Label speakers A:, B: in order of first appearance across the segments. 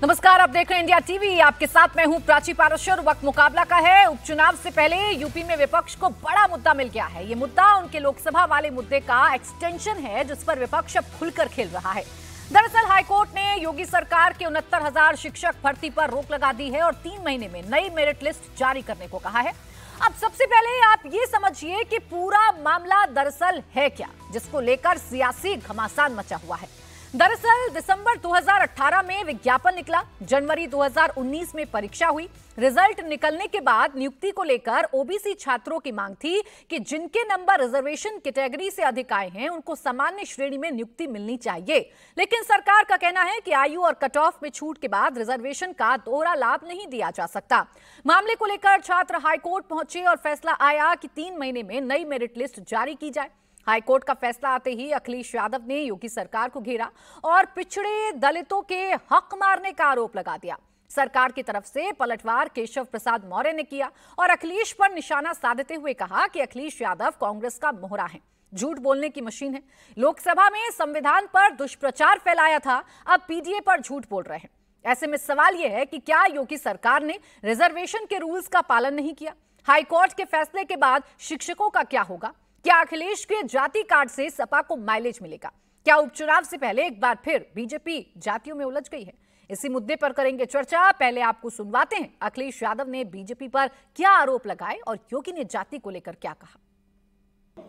A: नमस्कार, आप देख रहे हैं इंडिया टीवी। आपके साथ मैं हूं प्राची पाराशर। वक्त मुकाबला का है। उपचुनाव से पहले यूपी में विपक्ष को बड़ा मुद्दा मिल गया है। ये मुद्दा उनके लोकसभा वाले मुद्दे का एक्सटेंशन है, जिस पर विपक्ष अब खुलकर खेल रहा है। दरअसल हाईकोर्ट ने योगी सरकार के 69,000 शिक्षक भर्ती पर रोक लगा दी है और 3 महीने में नई मेरिट लिस्ट जारी करने को कहा है। अब सबसे पहले आप ये समझिए कि पूरा मामला दरअसल है क्या, जिसको लेकर सियासी घमासान मचा हुआ है। दरअसल दिसंबर 2018 में विज्ञापन निकला, जनवरी 2019 में परीक्षा हुई। रिजल्ट निकलने के बाद नियुक्ति को लेकर ओबीसी छात्रों की मांग थी कि जिनके नंबर रिजर्वेशन कैटेगरी से अधिक आए हैं उनको सामान्य श्रेणी में नियुक्ति मिलनी चाहिए। लेकिन सरकार का कहना है कि आयु और कट ऑफ में छूट के बाद रिजर्वेशन का दोहरा लाभ नहीं दिया जा सकता। मामले को लेकर छात्र हाईकोर्ट पहुंचे और फैसला आया कि 3 महीने में नई मेरिट लिस्ट जारी की जाए। हाईकोर्ट का फैसला आते ही अखिलेश यादव ने योगी सरकार को घेरा और पिछड़े दलितों के हक मारने का आरोप लगा दिया। सरकार की तरफ से पलटवार केशव प्रसाद मौर्य ने किया और अखिलेश पर निशाना साधते हुए कहा कि अखिलेश यादव कांग्रेस का मोहरा है, झूठ बोलने की मशीन है। लोकसभा में संविधान पर दुष्प्रचार फैलाया था, अब पीडीए पर झूठ बोल रहे हैं। ऐसे में सवाल यह है कि क्या योगी सरकार ने रिजर्वेशन के रूल्स का पालन नहीं किया? हाईकोर्ट के फैसले के बाद शिक्षकों का क्या होगा? क्या अखिलेश के जाति कार्ड से सपा को माइलेज मिलेगा? क्या उपचुनाव से पहले एक बार फिर बीजेपी जातियों में उलझ गई है? इसी मुद्दे पर करेंगे चर्चा। पहले आपको सुनवाते हैं अखिलेश यादव ने बीजेपी पर क्या आरोप लगाए और योगी ने जाति को लेकर क्या कहा।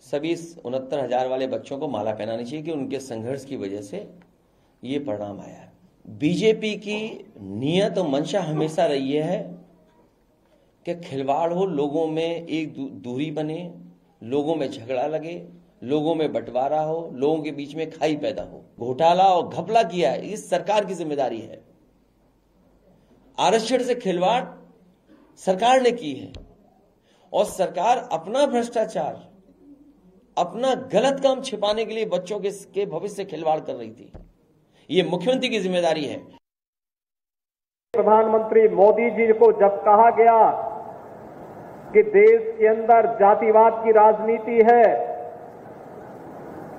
B: सभी 69,000 वाले बच्चों को माला पहनानी चाहिए कि उनके संघर्ष की वजह से ये परिणाम आया है। बीजेपी की नियत और मंशा हमेशा रही है कि खिलवाड़ हो, लोगों में एक दूरी बने, लोगों में झगड़ा लगे, लोगों में बंटवारा हो, लोगों के बीच में खाई पैदा हो। घोटाला और घपला किया है, इस सरकार की जिम्मेदारी है। आरक्षण से खिलवाड़ सरकार ने की है और सरकार अपना भ्रष्टाचार, अपना गलत काम छिपाने के लिए बच्चों के भविष्य से खिलवाड़ कर रही थी। ये मुख्यमंत्री की जिम्मेदारी है।
C: प्रधानमंत्री मोदी जी को जब कहा गया कि देश के अंदर जातिवाद की राजनीति है,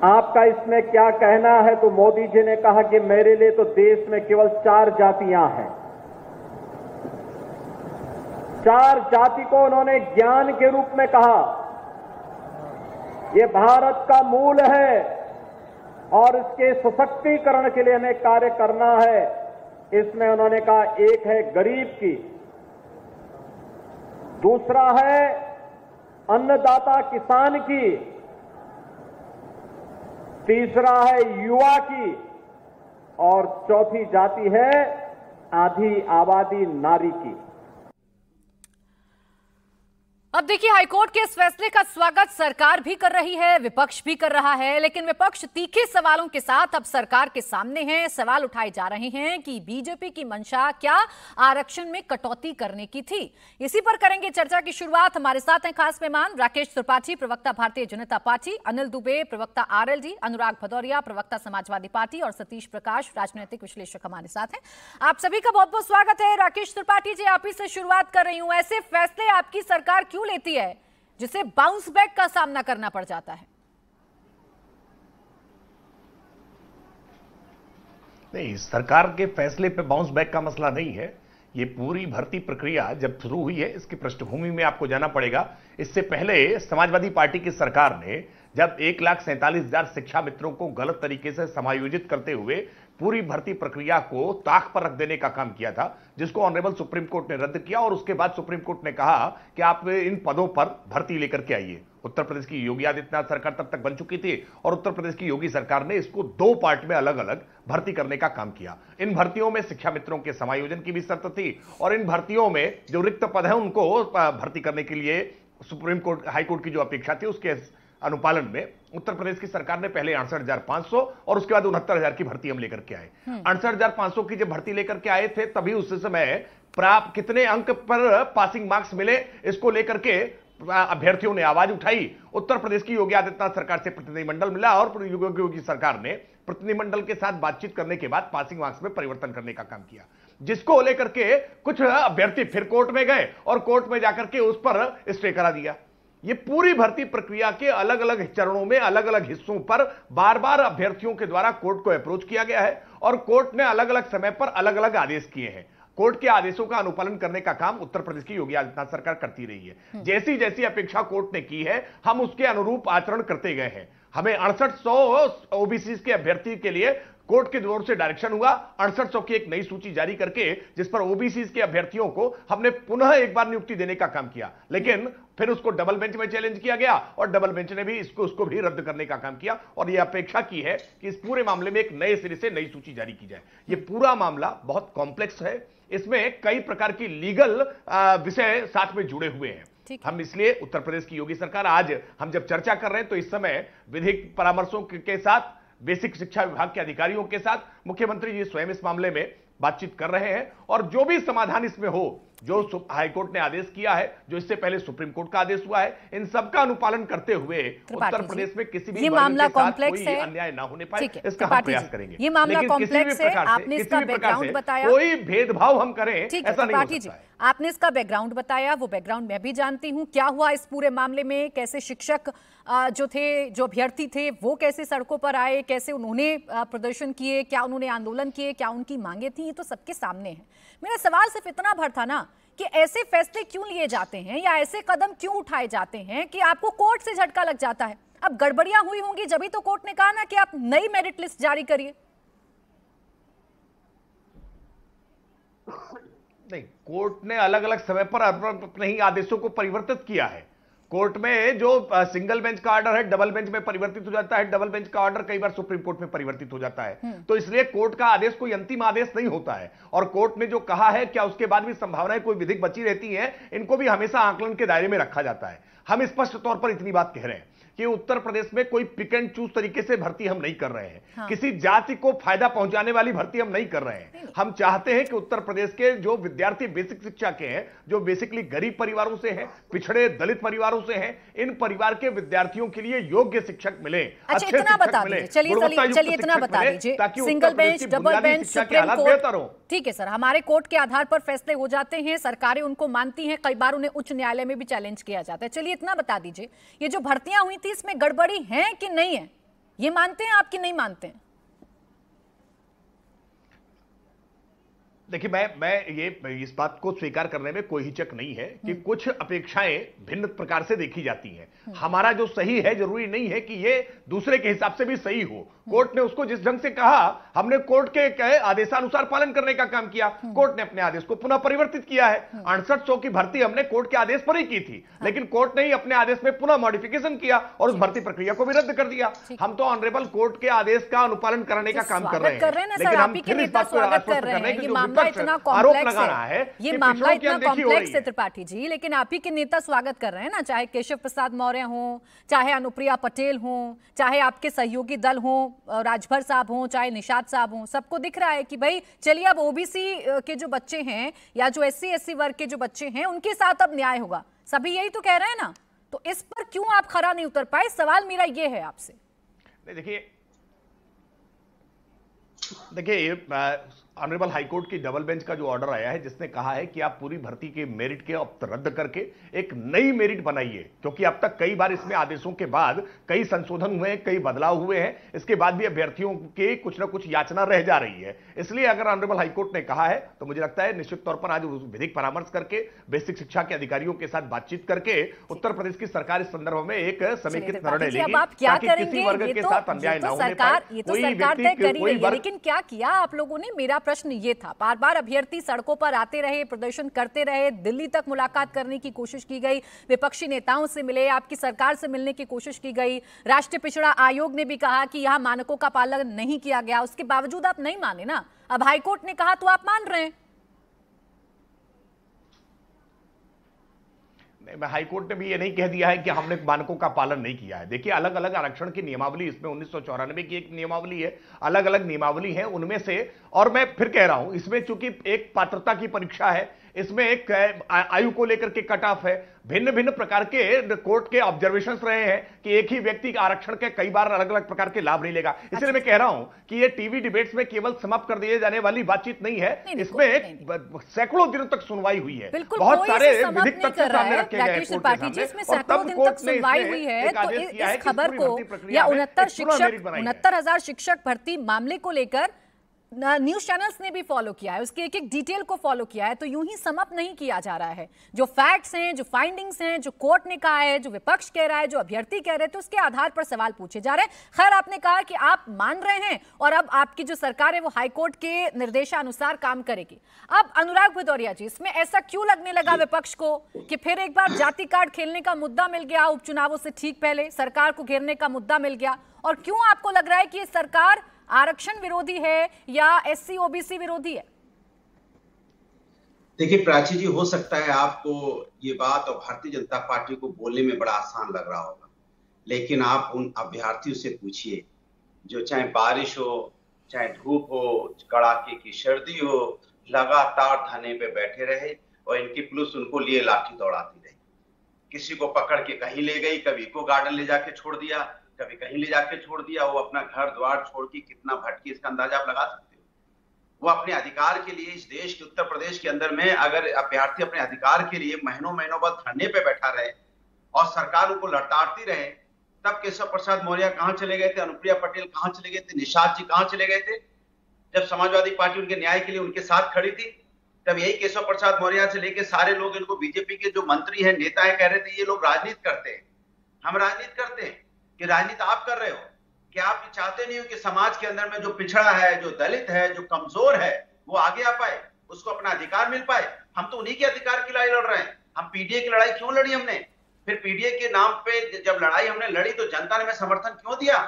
C: आपका इसमें क्या कहना है, तो मोदी जी ने कहा कि मेरे लिए तो देश में केवल 4 जातियां हैं। 4 जाति को उन्होंने ज्ञान के रूप में कहा। यह भारत का मूल है और इसके सशक्तिकरण के लिए हमें कार्य करना है। इसमें उन्होंने कहा, एक है गरीब की, दूसरा है अन्नदाता किसान की, तीसरा है युवा की और चौथी जाति है आधी आबादी नारी की।
A: अब देखिए, हाईकोर्ट के इस फैसले का स्वागत सरकार भी कर रही है, विपक्ष भी कर रहा है, लेकिन विपक्ष तीखे सवालों के साथ अब सरकार के सामने है। सवाल उठाए जा रहे हैं कि बीजेपी की मंशा क्या आरक्षण में कटौती करने की थी। इसी पर करेंगे चर्चा की शुरुआत। हमारे साथ हैं खास मेहमान राकेश त्रिपाठी, प्रवक्ता भारतीय जनता पार्टी, अनिल दुबे, प्रवक्ता आरएलडी, अनुराग भदौरिया, प्रवक्ता समाजवादी पार्टी और सतीश प्रकाश, राजनीतिक विश्लेषक हमारे साथ हैं। आप सभी का बहुत बहुत स्वागत है। राकेश त्रिपाठी जी, आप ही से शुरुआत कर रही हूं। ऐसे फैसले आपकी सरकार क्यों लेती है जिसे बाउंस बैक का सामना करना पड़ जाता है?
D: नहीं, सरकार के फैसले पे बाउंस बैक का मसला नहीं है। ये पूरी भर्ती प्रक्रिया जब शुरू हुई है, इसकी पृष्ठभूमि में आपको जाना पड़ेगा। इससे पहले समाजवादी पार्टी की सरकार ने जब 1,47,000 शिक्षा मित्रों को गलत तरीके से समायोजित करते हुए पूरी भर्ती प्रक्रिया को ताक पर रख देने का काम किया था, जिसको ऑनरेबल सुप्रीम कोर्ट ने रद्द किया और उसके बाद सुप्रीम कोर्ट ने कहा कि आप इन पदों पर भर्ती लेकर के आइए। उत्तर प्रदेश की योगी आदित्यनाथ सरकार तब तक बन चुकी थी और उत्तर प्रदेश की योगी सरकार ने इसको 2 पार्ट में अलग अलग भर्ती करने का काम किया। इन भर्तियों में शिक्षा मित्रों के समायोजन की भी शर्त थी और इन भर्तियों में जो रिक्त पद है उनको भर्ती करने के लिए सुप्रीम कोर्ट, हाईकोर्ट की जो अपेक्षा थी उसके अनुपालन में उत्तर प्रदेश की सरकार ने पहले 68,500 और उसके बाद 69,000 की भर्ती हम लेकर के आए। 68,500 की जब भर्ती लेकर के आए थे, तभी उस समय प्राप्त कितने अंक पर पासिंग मार्क्स मिले, इसको लेकर के अभ्यर्थियों ने आवाज उठाई। उत्तर प्रदेश की योगी आदित्यनाथ सरकार से प्रतिनिधिमंडल मिला और योगी सरकार ने प्रतिनिधिमंडल के साथ बातचीत करने के बाद पासिंग मार्क्स में परिवर्तन करने का काम किया, जिसको लेकर के कुछ अभ्यर्थी फिर कोर्ट में गए और कोर्ट में जाकर के उस पर स्टे करा दिया। ये पूरी भर्ती प्रक्रिया के अलग अलग चरणों में अलग अलग हिस्सों पर बार बार अभ्यर्थियों के द्वारा कोर्ट को अप्रोच किया गया है और कोर्ट ने अलग अलग समय पर अलग अलग आदेश किए हैं। कोर्ट के आदेशों का अनुपालन करने का काम उत्तर प्रदेश की योगी आदित्यनाथ सरकार करती रही है। जैसी जैसी अपेक्षा कोर्ट ने की है, हम उसके अनुरूप आचरण करते गए हैं। हमें 6800 ओबीसी के अभ्यर्थी के लिए कोर्ट के ओर से डायरेक्शन हुआ, 6800 की एक नई सूची जारी करके जिस पर ओबीसी के अभ्यर्थियों को हमने पुनः एक बार नियुक्ति देने का काम किया, लेकिन फिर उसको डबल बेंच में चैलेंज किया गया और डबल बेंच ने भी उसको भी रद्द करने का काम किया और यह अपेक्षा की है कि इस पूरे मामले में एक नए सिरे से नई सूची जारी की जाए। यह पूरा मामला बहुत कॉम्प्लेक्स है, इसमें कई प्रकार की लीगल विषय साथ में जुड़े हुए हैं। हम इसलिए उत्तर प्रदेश की योगी सरकार, आज हम जब चर्चा कर रहे हैं तो इस समय विधिक परामर्शों के साथ, बेसिक शिक्षा विभाग के अधिकारियों के साथ मुख्यमंत्री जी स्वयं इस मामले में बातचीत कर रहे हैं और जो भी समाधान इसमें हो, जो हाईकोर्ट ने आदेश किया है, जो इससे पहले सुप्रीम कोर्ट का आदेश हुआ है, इन सबका अनुपालन करते हुए उत्तर प्रदेश में किसी भी
A: मामला कॉम्प्लेक्स है,
D: अन्याय ना होने पाए, इसका हम प्रयास करेंगे।
A: ये मामला कॉम्प्लेक्स है, आपने इसका बैकग्राउंड बताया,
D: कोई भेदभाव हम करें ऐसा नहीं हो सकता है।
A: आपने इसका बैकग्राउंड बताया, वो बैकग्राउंड मैं भी जानती हूं। क्या हुआ इस पूरे मामले में, कैसे शिक्षक जो थे, जो अभ्यर्थी थे, वो कैसे सड़कों पर आए, कैसे उन्होंने प्रदर्शन किए, क्या उन्होंने आंदोलन किए, क्या उनकी मांगे थी, ये तो सबके सामने है। मेरा सवाल सिर्फ इतना भर था ना कि ऐसे फैसले क्यों लिए जाते हैं या ऐसे कदम क्यों उठाए जाते हैं कि आपको कोर्ट से झटका लग जाता है। अब गड़बड़ियां हुई होंगी, जब ही तो कोर्ट ने कहा ना कि आप नई मेरिट लिस्ट जारी करिए।
D: नहीं, कोर्ट ने अलग अलग समय पर अपने ही आदेशों को परिवर्तित किया है। कोर्ट में जो सिंगल बेंच का ऑर्डर है डबल बेंच में परिवर्तित हो जाता है, डबल बेंच का ऑर्डर कई बार सुप्रीम कोर्ट में परिवर्तित हो जाता है। तो इसलिए कोर्ट का आदेश कोई अंतिम आदेश नहीं होता है और कोर्ट ने जो कहा है, क्या उसके बाद भी संभावनाएं कोई विधिक बची रहती हैं, इनको भी हमेशा आकलन के दायरे में रखा जाता है। हम स्पष्ट तौर पर इतनी बात कह रहे हैं कि उत्तर प्रदेश में कोई पिक एंड चूज तरीके से भर्ती हम नहीं कर रहे हैं। हाँ। किसी जाति को फायदा पहुंचाने वाली भर्ती हम नहीं कर रहे हैं। हम चाहते हैं कि उत्तर प्रदेश के जो विद्यार्थी बेसिक शिक्षा के हैं, जो बेसिकली गरीब परिवारों से हैं, पिछड़े दलित परिवारों से हैं, इन परिवार के विद्यार्थियों के लिए योग्य शिक्षक मिले।
A: अच्छा, इतना बता दीजिए, चलिए इतना बता दीजिए, single bench, double bench, supreme court, ठीक है सर, हमारे कोर्ट के आधार पर फैसले हो जाते हैं, सरकारें उनको मानती हैं, कई बार उन्हें उच्च न्यायालय में भी चैलेंज किया जाता है। चलिए इतना बता दीजिए, ये जो भर्तियां हुई थी इसमें गड़बड़ी है कि नहीं है, ये मानते हैं आप कि नहीं मानते हैं?
D: देखिए, मैं ये इस बात को स्वीकार करने में कोई हिचक नहीं है कि कुछ अपेक्षाएं भिन्न प्रकार से देखी जाती हैं। हमारा जो सही है जरूरी नहीं है कि ये दूसरे के हिसाब से भी सही हो। कोर्ट ने उसको जिस ढंग से कहा, हमने कोर्ट के आदेशानुसार पालन करने का काम किया। कोर्ट ने अपने आदेश को पुनः परिवर्तित किया है। 6800 की भर्ती हमने कोर्ट के आदेश पर ही की थी, लेकिन कोर्ट ने ही अपने आदेश में पुनः मॉडिफिकेशन किया और उस भर्ती प्रक्रिया को भी रद्द कर दिया। हम तो ऑनरेबल कोर्ट के आदेश का अनुपालन करने का काम कर रहे हैं, लेकिन हम फिर इस बात को आश्वस्त कर रहे हैं कि जो
A: इतना कॉम्प्लेक्स है, ये मामला इतना कॉम्प्लेक्स है त्रिपाठी जी, लेकिन आप ही के नेता स्वागत कर रहे हैं ना, चाहे केशव प्रसाद मौर्य हो, चाहे अनुप्रिया पटेल हो, चाहे आपके सहयोगी दल हो, राजभर साहब हो, चाहे निषाद साहब हो, सबको दिख रहा है कि भाई चलिए अब ओबीसी के जो बच्चे हैं या जो SC/SC वर्ग के जो बच्चे हैं उनके साथ अब न्याय होगा। सभी यही तो कह रहे हैं ना, तो इस पर क्यों आप खरा नहीं उतर पाए? सवाल मेरा ये है आपसे।
D: देखिए ऑनरेबल हाईकोर्ट की डबल बेंच का जो ऑर्डर आया है, जिसने कहा है कि आप पूरी भर्ती के मेरिट के अब रद्द करके एक नई मेरिट बनाइए, क्योंकि अब तक कई बार इसमें आदेशों के बाद कई संशोधन हुए हैं, कई बदलाव हुए हैं, इसके बाद भी अभ्यर्थियों के कुछ ना कुछ याचना रह जा रही है। इसलिए अगर ऑनरेबल हाईकोर्ट ने कहा है तो मुझे लगता है निश्चित तौर पर आज विधिक परामर्श करके, बेसिक शिक्षा के अधिकारियों के साथ बातचीत करके उत्तर प्रदेश की सरकार इस संदर्भ में एक समेकित निर्णय लेगी ताकि किसी वर्ग के साथ अन्याय न होने पाए।
A: ये तो सरकार तय कर ही रही है, लेकिन क्या किया आप लोगों ने? मेरा प्रश्न ये था, बार बार अभ्यर्थी सड़कों पर आते रहे, प्रदर्शन करते रहे, दिल्ली तक मुलाकात करने की कोशिश की गई, विपक्षी नेताओं से मिले, आपकी सरकार से मिलने की कोशिश की गई, राष्ट्रीय पिछड़ा आयोग ने भी कहा कि यहां मानकों का पालन नहीं किया गया, उसके बावजूद आप नहीं माने ना। अब हाईकोर्ट ने कहा तो आप मान रहे हैं।
D: हाईकोर्ट ने भी ये नहीं कह दिया है कि हमने मानकों का पालन नहीं किया है। देखिए, अलग अलग आरक्षण की नियमावली, इसमें 1994 की एक नियमावली है, अलग अलग नियमावली है उनमें से, और मैं फिर कह रहा हूं इसमें चूंकि एक पात्रता की परीक्षा है, इसमें एक आयु को लेकर के कट ऑफ है, भिन्न भिन्न प्रकार के कोर्ट के ऑब्जर्वेशंस रहे हैं कि एक ही व्यक्ति आरक्षण के कई बार अलग अलग प्रकार के लाभ नहीं लेगा। इसलिए मैं कह रहा हूं कि ये टीवी डिबेट्स में केवल समाप्त कर दिए जाने वाली बातचीत नहीं है, इसमें सैकड़ों दिनों तक सुनवाई हुई है, बहुत सारे विधिक तथ्य सामने रखे गए हैं कोर्ट के सामने, और तब कोर्ट ने
A: इस खबर को या 69,000 शिक्षक भर्ती मामले को लेकर न्यूज चैनल्स ने भी फॉलो किया है, उसके एक एक डिटेल को फॉलो किया है, तो यूं ही सम अप नहीं किया जा रहा है। जो फैक्ट्स हैं, जो फाइंडिंग्स हैं, जो कोर्ट ने कहा है, जो विपक्ष कह रहा है, जो अभ्यर्थी कह रहे हैं, तो उसके आधार पर सवाल पूछे जा रहे हैं। खैर, आपने कहा कि आप मान रहे हैं और अब आपकी जो सरकार है वो हाईकोर्ट के निर्देशानुसार काम करेगी। अब अनुराग भदौरिया जी, इसमें ऐसा क्यों लगने लगा विपक्ष को कि फिर एक बार जाति कार्ड खेलने का मुद्दा मिल गया, उपचुनावों से ठीक पहले सरकार को घेरने का मुद्दा मिल गया? और क्यों आपको लग रहा है कि ये सरकार आरक्षण विरोधी है या एससी ओबीसी विरोधी है?
E: देखिए प्राची जी, हो सकता है आपको ये बात और भारतीय जनता पार्टी को बोलने में बड़ा आसान लग रहा होगा, लेकिन आप उन अभ्यर्थियों से पूछिए जो चाहे बारिश हो, चाहे धूप हो, कड़ाके की सर्दी हो, लगातार धरने पे बैठे रहे और इनकी पुलिस उनको लिए लाठी दौड़ाती रही। किसी को पकड़ के कहीं ले गई, कभी इको गार्डन ले जाके छोड़ दिया, कभी कहीं ले जाके छोड़ दिया। वो अपना घर द्वार छोड़ के कितना भटकी, इसका अंदाजा आप लगा सकते हो। वो अपने अधिकार के लिए इस देश के उत्तर प्रदेश के अंदर में अगर अभ्यर्थी अपने अधिकार के लिए महीनों महीनों बाद धरने पे बैठा रहे और सरकार उनको लड़ताड़ती रहे, तब केशव प्रसाद मौर्य कहां चले गए थे, अनुप्रिया पटेल कहां चले गए थे, निषाद जी कहां चले गए थे? जब समाजवादी पार्टी उनके न्याय के लिए उनके साथ खड़ी थी, तब यही केशव प्रसाद मौर्य से लेके सारे लोग इनको बीजेपी के जो मंत्री हैं, नेता है, कह रहे थे ये लोग राजनीति करते हैं, हम राजनीति करते हैं। कि राजनीति आप कर रहे हो, क्या आप चाहते नहीं हो कि समाज के अंदर में जो पिछड़ा है, जो दलित है, जो कमजोर है, वो आगे आ पाए, उसको अपना अधिकार मिल पाए? हम तो उन्हीं के अधिकार की लड़ाई लड़ रहे हैं। हम पीडीए की लड़ाई क्यों लड़ी हमने? फिर पीडीए के नाम पे जब लड़ाई हमने लड़ी तो जनता ने हमें समर्थन क्यों दिया?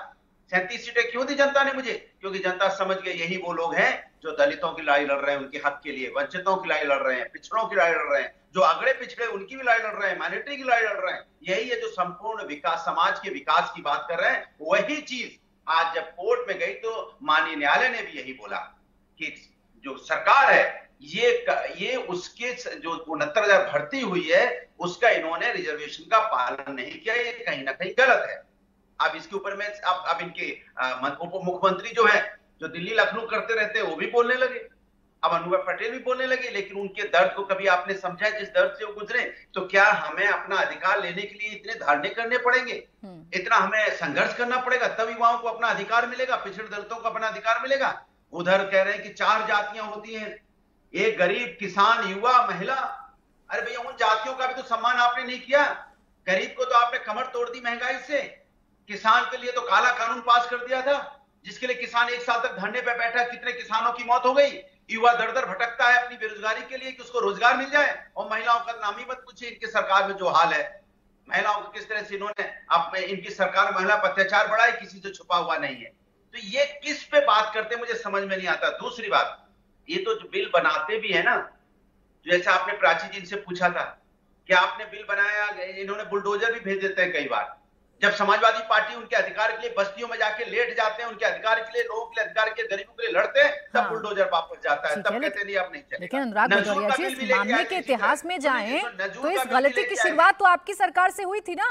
E: 37 सीटें क्यों दी जनता ने मुझे? क्योंकि जनता समझ गई यही वो लोग हैं जो दलितों की लड़ाई लड़ रहे हैं, उनके हक के लिए, वंचितों की लड़ाई लड़ रहे हैं, पिछड़ों की लड़ाई लड़ रहे हैं, जो अगड़े पिछड़े उनकी भी लड़ाई लड़ रहे हैं, माइनॉरिटी की लड़ाई लड़ रहे हैं। यही है जो संपूर्ण विकास, समाज के विकास की बात कर रहे हैं। वही चीज आज जब कोर्ट में गई तो माननीय न्यायालय ने भी यही बोला कि जो सरकार है ये उसके जो 69,000 भर्ती हुई है उसका इन्होंने रिजर्वेशन का पालन नहीं किया, ये कहीं ना कहीं गलत है। अब इसके ऊपर में अब इनके उप मुख्यमंत्री जो है, जो दिल्ली लखनऊ करते रहते हैं, वो भी बोलने लगे, अब अनुप्रिया पटेल भी बोलने लगे। लेकिन उनके दर्द को कभी आपने समझा जिस दर्द से वो गुजरे? तो क्या हमें अपना अधिकार लेने के लिए इतने धरने करने पड़ेंगे, इतना हमें संघर्ष करना पड़ेगा, तब युवाओं को अपना अधिकार मिलेगा, पिछड़े दलितों को अपना अधिकार मिलेगा? उधर कह रहे हैं कि 4 जातियां होती हैं, एक गरीब, किसान, युवा, महिला। अरे भैया, उन जातियों का भी तो सम्मान आपने नहीं किया। गरीब को तो आपने कमर तोड़ दी महंगाई से, किसान के लिए तो काला कानून पास कर दिया था जिसके लिए किसान 1 साल तक धरने पे बैठा, कितने किसानों की मौत हो गई। युवा दर दर भटकता है अपनी बेरोजगारी के लिए कि उसको रोजगार मिल जाए। और महिलाओं का नाम ही मत पूछिए, इनके सरकार में जो हाल है, महिलाओं को किस तरह से इन्होंने इनकी सरकार में महिला पर अत्याचार बढ़ा है, किसी से छुपा हुआ नहीं है। तो ये किस पे बात करते मुझे समझ में नहीं आता। दूसरी बात, ये तो जो बिल बनाते भी है ना, जैसे आपने प्राची जी से पूछा था कि आपने बिल बनाया, इन्होंने बुलडोजर भी भेज देते हैं कई बार। जब समाजवादी पार्टी उनके अधिकार के लिए बस्तियों में जाके लेट जाते हैं, उनके अधिकार के लिए, लोगों के लिए, अधिकार के गरीबों के लिए लड़ते हैं, तब बुलडोजर वापस जाता है, तब कहते नहीं अब नहीं चलेगा।
A: लेकिन अनुराग भदौरिया जी, इस मामले के इतिहास में जाएं तो इस गलती की शुरुआत तो आपकी सरकार से हुई थी ना।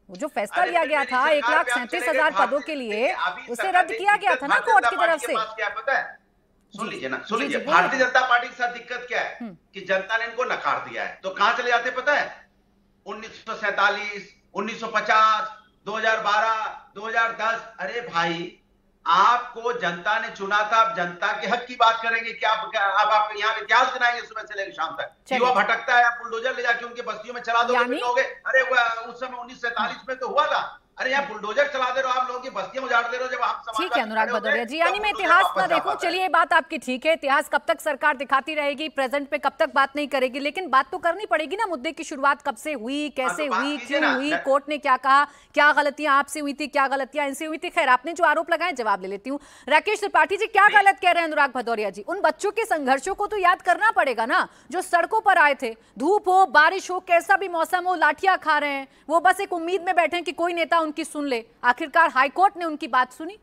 A: वो जो फैसला लिया गया था 1,37,000 पदों के लिए, उसे रद्द किया गया था ना कोर्ट की तरफ से।
E: क्या पता है, सुन लीजिए ना, सुन लीजिए, भारतीय जनता पार्टी के साथ दिक्कत क्या है कि जनता ने इनको नकार दिया है। तो कहां चले जाते पता है? 1947, 1950, 2012, 2010। अरे भाई, आपको जनता ने चुना था, आप जनता के हक की बात करेंगे क्या? अब आप यहाँ इतिहास गिनाएंगे सुबह से लेकर शाम तक। युवा भटकता है, आप बुलडोजर ले जाके उनके बस्तियों में चला दोगे। अरे उस समय 1947 में तो हुआ था। अरे यहाँ बुलडोजर चला दे रहे हो आप, लोगों की बस्तियां उजाड़ दे रहे हो। जब आप
A: ठीक है अनुराग भदौरिया जी, यानी मैं इतिहास ना देखूं, चलिए बात आपकी ठीक है, इतिहास कब तक सरकार दिखाती रहेगी, प्रेजेंट पे कब तक बात नहीं करेगी, लेकिन बात तो करनी पड़ेगी ना। मुद्दे की शुरुआत कब से हुई, कैसे हुई, क्यों हुई, कोर्ट ने क्या कहा, क्या गलतियां आपसे हुई थी, क्या गलतियां इनसे हुई थी। खैर, आपने जो आरोप लगाए जवाब ले लेती हूँ। राकेश त्रिपाठी जी, क्या गलत कह रहे हैं अनुराग भदौरिया जी? उन बच्चों के संघर्षों को तो याद करना पड़ेगा ना, जो सड़कों पर आए थे, धूप हो, बारिश हो, कैसा भी मौसम हो, लाठियां खा रहे हैं, वो बस एक उम्मीद में बैठे हैं कि कोई नेता उनकी सुन ले। आखिरकार हाईकोर्ट ने उनकी बात सुनी।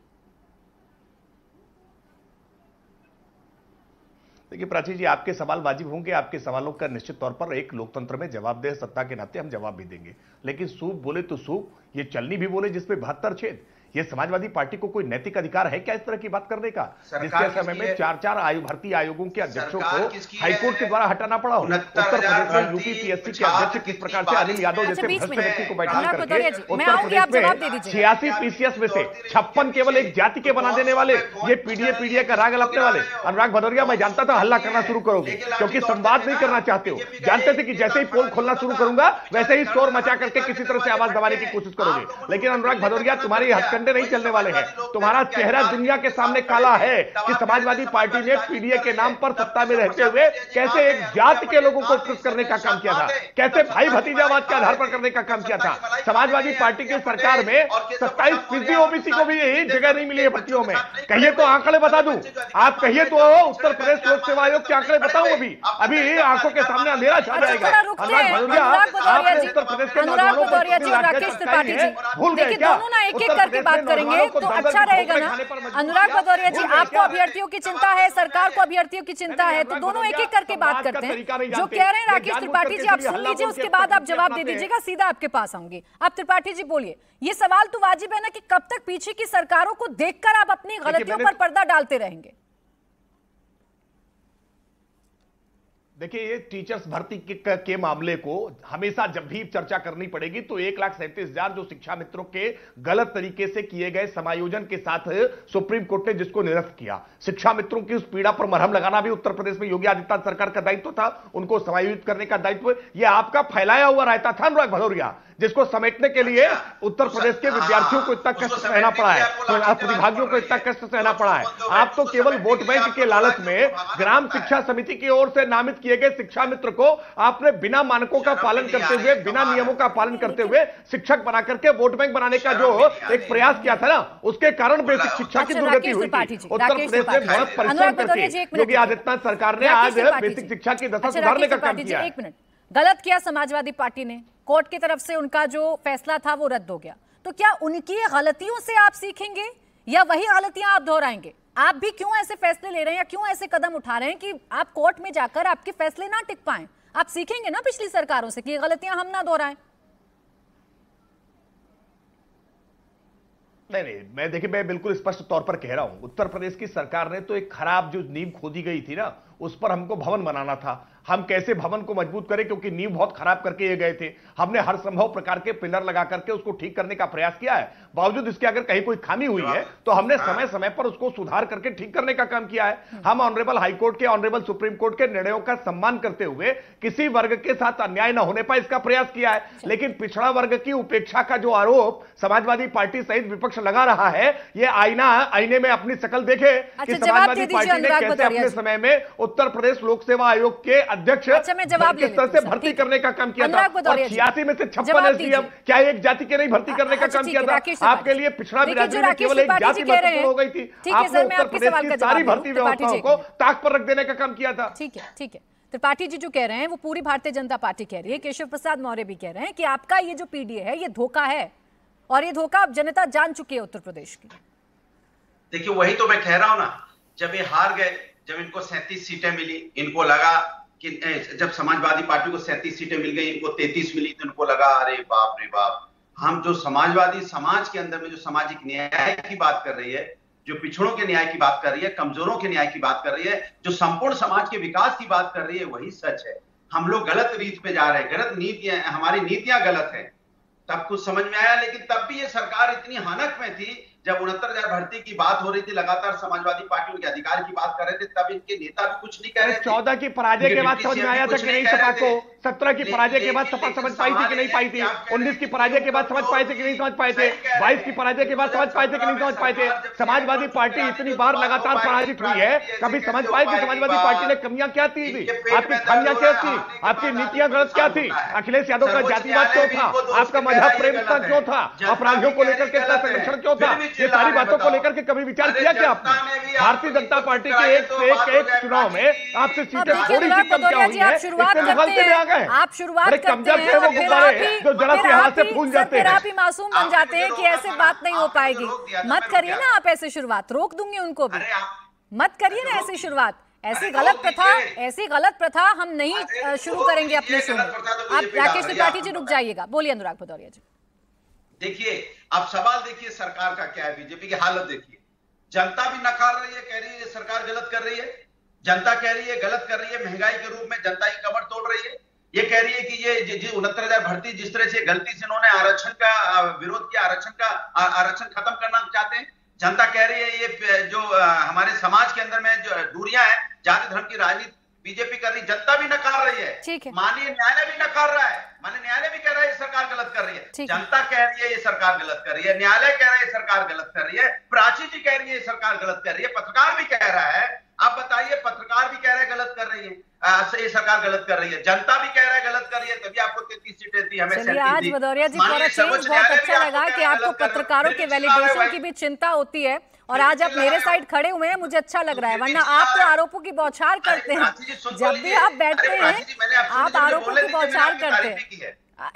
D: देखिए प्राची जी, आपके सवाल वाजिब होंगे, आपके सवालों का निश्चित तौर पर एक लोकतंत्र में जवाबदेह सत्ता के नाते हम जवाब भी देंगे। लेकिन सूप बोले तो सूप, ये चलनी भी बोले जिसपे 72 छेद, ये समाजवादी पार्टी को कोई नैतिक अधिकार है क्या इस तरह की बात करने का, जिसके समय में 4 भर्ती आयोगों के अध्यक्षों को हाईकोर्ट के द्वारा हटाना पड़ा? उत्तर प्रदेश में यूपी पीएससी के अध्यक्ष किस प्रकार से अनिल यादव जैसे भ्रष्ट व्यक्ति को बैठा करके उत्तर प्रदेश में 86 पीसीएस में से 56 केवल एक जाति के बना देने वाले, ये पीडीए का राग अलपने वाले। अनुराग भदौरिया, मैं जानता था हल्ला करना शुरू करोगे क्योंकि संवाद नहीं करना चाहते हो, जानते थे कि जैसे ही पोल खोलना शुरू करूंगा वैसे ही शोर मचा करके किसी तरह से आवाज दबाने की कोशिश करोगे। लेकिन अनुराग भदौरिया, तुम्हारे हथकंडे नहीं चलने वाले हैं। तुम्हारा चेहरा दुनिया के सामने काला है कि समाजवादी पार्टी ने पीडीए के नाम पर सत्ता में रहते हुए कैसे एक जाति के लोगों को उत्कृष्ट करने का काम किया था, कैसे भाई भतीजावाद के आधार पर करने का काम किया था। समाजवादी पार्टी की सरकार में 27% ओबीसी को भी यही जगह नहीं मिली है भर्तियों में। कहिए तो आंकड़े बता दूं, आप कहिए तो उत्तर प्रदेश लोक सेवा आयोग के आंकड़े बताऊं। अभी आंखों के सामने अंधेरा छा जाएगा। अनुराग भदौरिया, आपने उत्तर प्रदेश के नौजवानों को
A: राकेश त्रिपाठी जी,
D: भूल गए क्या?
A: दोनों ना एक एक करके बात करेंगे तो अच्छा रहेगा ना। अनुराग भदौरिया जी, आपको अभ्यर्थियों की चिंता है, सरकार को अभ्यर्थियों की चिंता है, तो दोनों एक एक करके बात करते हैं। जो कह रहे हैं राकेश त्रिपाठी जी, आप सुन लीजिए, उसके बाद आप जवाब दे दीजिएगा। सीधा आपके पास आऊंगी। आप त्रिपाठी जी बोलिए, ये सवाल तो वाजिब है ना कि कब तक पीछे की सरकारों को देखकर आप अपनी गलतियों पर पर्दा डालते रहेंगे?
D: देखिए, ये टीचर्स भर्ती के मामले को हमेशा जब भी चर्चा करनी पड़ेगी तो 1,37,000 जो शिक्षा मित्रों के गलत तरीके से किए गए समायोजन के साथ सुप्रीम कोर्ट ने जिसको निरस्त किया, शिक्षा मित्रों की उस पीड़ा पर मरहम लगाना भी उत्तर प्रदेश में योगी आदित्यनाथ सरकार का दायित्व था। उनको समायोजित करने का दायित्व ये आपका फैलाया हुआ रहता था अनुराग भदौरिया, जिसको समेटने के लिए उत्तर प्रदेश के विद्यार्थियों को इतना कष्ट सहना पड़ा है, प्रतिभागियों को इतना कष्ट सहना पड़ा है। आप तो केवल वोट बैंक के लालच में ग्राम शिक्षा समिति की ओर से नामित किए गए शिक्षा मित्र को आपने बिना मानकों का पालन करते हुए, बिना नियमों का पालन करते हुए शिक्षक बना करके वोट बैंक बनाने का जो एक प्रयास किया था ना, उसके कारण बेसिक शिक्षा की दुर्गति हुई थी। उत्तर प्रदेश में बहुत परिश्रम करके योगी आदित्यनाथ सरकार ने आज बेसिक शिक्षा की दशा सुधारने का काम किया।
A: एक मिनट, गलत किया समाजवादी पार्टी ने, कोर्ट की तरफ से उनका जो फैसला था वो रद्द हो गया, तो क्या उनकी गलतियों से आप सीखेंगे या वही गलतियां आप दोहराएंगे? आप भी क्यों ऐसे फैसले ले रहे हैं या क्यों ऐसे कदम उठा रहे हैं कि आप कोर्ट में जाकर आपके फैसले ना टिक पाएं? आप सीखेंगे ना पिछली सरकारों से कि ये गलतियां हम ना दोहराएं।
D: नहीं, मैं बिल्कुल स्पष्ट तौर पर कह रहा हूं, उत्तर प्रदेश की सरकार ने तो एक खराब जो नींव खोदी गई थी ना, उस पर हमको भवन बनाना था। हम कैसे भवन को मजबूत करें, क्योंकि नींव बहुत खराब करके ये गए थे। हमने हर संभव प्रकार के पिलर लगा करके उसको ठीक करने का प्रयास किया है। बावजूद इसके अगर कहीं कोई खामी हुई है तो हमने समय समय पर उसको सुधार करके ठीक करने का काम किया है। हम ऑनरेबल हाईकोर्ट के, ऑनरेबल सुप्रीम कोर्ट के निर्णयों का सम्मान करते हुए किसी वर्ग के साथ अन्याय न होने पाए इसका प्रयास किया है। लेकिन पिछड़ा वर्ग की उपेक्षा का जो आरोप समाजवादी पार्टी सहित विपक्ष लगा रहा है, ये आईने में अपनी शक्ल देखे कि समाजवादी पार्टी ने कैसे अपने समय में उत्तर प्रदेश लोक सेवा आयोग के अध्यक्ष किस तरह से भर्ती करने का काम किया था। और 86 में से 56 एसडीएम क्या एक जाति के नहीं भर्ती करने का काम किया था? आपके लिए पिछड़ा बिरादरी में केवल एक जाति महत्वपूर्ण हो गई थी। आपने उत्तर प्रदेश की सारी भर्ती व्यवस्थाओं को ताक पर रख देने का काम किया था।
A: ठीक है। त्रिपाठी जी जो कह रहे हैं वो पूरी भारतीय जनता पार्टी कह रही है, केशव प्रसाद मौर्य भी कह रहे हैं कि आपका ये जो पीडीए है ये धोखा है, और ये धोखा अब जनता जान चुकी है उत्तर प्रदेश की।
E: देखिए, वही तो मैं कह रहा हूं ना, जब ये हार गए, जब इनको 37 सीटें मिली, इनको लगा कि जब समाजवादी पार्टी को 37 सीटें मिल गई, इनको 33 मिली, तो इनको लगा अरे बाप रे बाप, हम जो समाजवादी समाज के अंदर में जो सामाजिक न्याय की बात कर रही है, जो पिछड़ों के न्याय की बात कर रही है, कमजोरों के न्याय की बात कर रही है, जो संपूर्ण समाज के विकास की बात कर रही है, वही सच है। हम लोग गलत रीत पे जा रहे हैं, गलत नीतियां, हमारी नीतियां गलत है। तब कुछ समझ में आया, लेकिन तब भी ये सरकार इतनी हानक में थी, जब 69,000 भर्ती की बात हो रही थी, लगातार समाजवादी पार्टी उनके अधिकार की बात कर रहे थे, तब इनके नेता भी कुछ नहीं कह रहे थे।
D: 14 की पराजय के बाद समझ में आया था कि नहीं सपा को, 17 की पराजय के बाद सपा समझ पाई थी कि नहीं पाई थी, 19 की पराजय के बाद समझ पाए थे कि नहीं समझ पाए थे, 22 की पराजय के बाद समझ पाए थे कि नहीं समझ पाए थे। समाजवादी पार्टी इतनी बार लगातार पराजित हुई है, कभी समझ पाए कि समाजवादी पार्टी ने कमियां क्या थी, आपकी खामियां क्या थी, आपकी नीतियां गलत क्या थी, अखिलेश यादव का जातिवाद क्यों था, आपका मजहब प्रेमता क्यों था, अपराधियों को लेकर के संरक्षण क्यों था, ये सारी बातों को लेकर के कभी विचार किया क्या आपने? भारतीय जनता पार्टी के एक चुनाव में आपसे सीटें थोड़ी सी कम क्या हुई है, इससे मुगलते में आ गए।
A: आप शुरुआत करते हैं
D: वो गुब्बारे जो जरा से हाथ से फूल जाते हैं,
A: आप ही मासूम बन जाते हैं कि ऐसे बात नहीं हो पाएगी। मत करिए ना आप ऐसे शुरुआत, रोक दूंगी उनको भी। मत करिए ना ऐसी शुरुआत, ऐसी गलत प्रथा हम नहीं शुरू करेंगे अपने शो में। आप राकेश त्रिपाठी जी रुक जाइएगा, बोलिए अनुराग भदौरिया जी।
E: देखिए अब सवाल देखिए सरकार का क्या है, बीजेपी की हालत देखिए। जनता भी नकार रही है, कह रही है सरकार गलत कर रही है। जनता कह रही है गलत कर रही है, महंगाई के रूप में जनता की कमर तोड़ रही है। ये कह रही है कि ये 69,000 भर्ती जिस तरह से गलती से इन्होंने आरक्षण का विरोध किया, आरक्षण खत्म करना चाहते हैं। जनता कह रही है ये जो हमारे समाज के अंदर में जो दूरियां हैं, जाति धर्म की राजनीति बीजेपी कर रही, जनता भी नकार रही है, माननीय न्यायालय भी नकार रहा है, माननीय न्यायालय भी कह रहा है ये सरकार गलत कर रही है। जनता कह रही है ये सरकार गलत कर रही है, न्यायालय कह रहा है ये सरकार गलत कर रही है, प्राची जी कह रही है ये सरकार गलत कर रही है, पत्रकार भी कह रहा है। आप बताइए, पत्रकार भी कह रहे हैं गलत कर रही है, ये सरकार गलत कर रही है, जनता भी कह रहा है गलत कर रही है, तभी आपको 33 सीटें दी, हमें 37 दी।
A: आज भदौरिया जी बहुत अच्छा लगा कि आपको पत्रकारों के वैलिडेशन की भी चिंता होती है और आज आप मेरे साइड खड़े हुए हैं, मुझे अच्छा लग रहा है, वरना आप तो आरोपों की बौछार करते हैं। जब भी आप बैठते हैं आप आरोपों की बौछार करते हैं।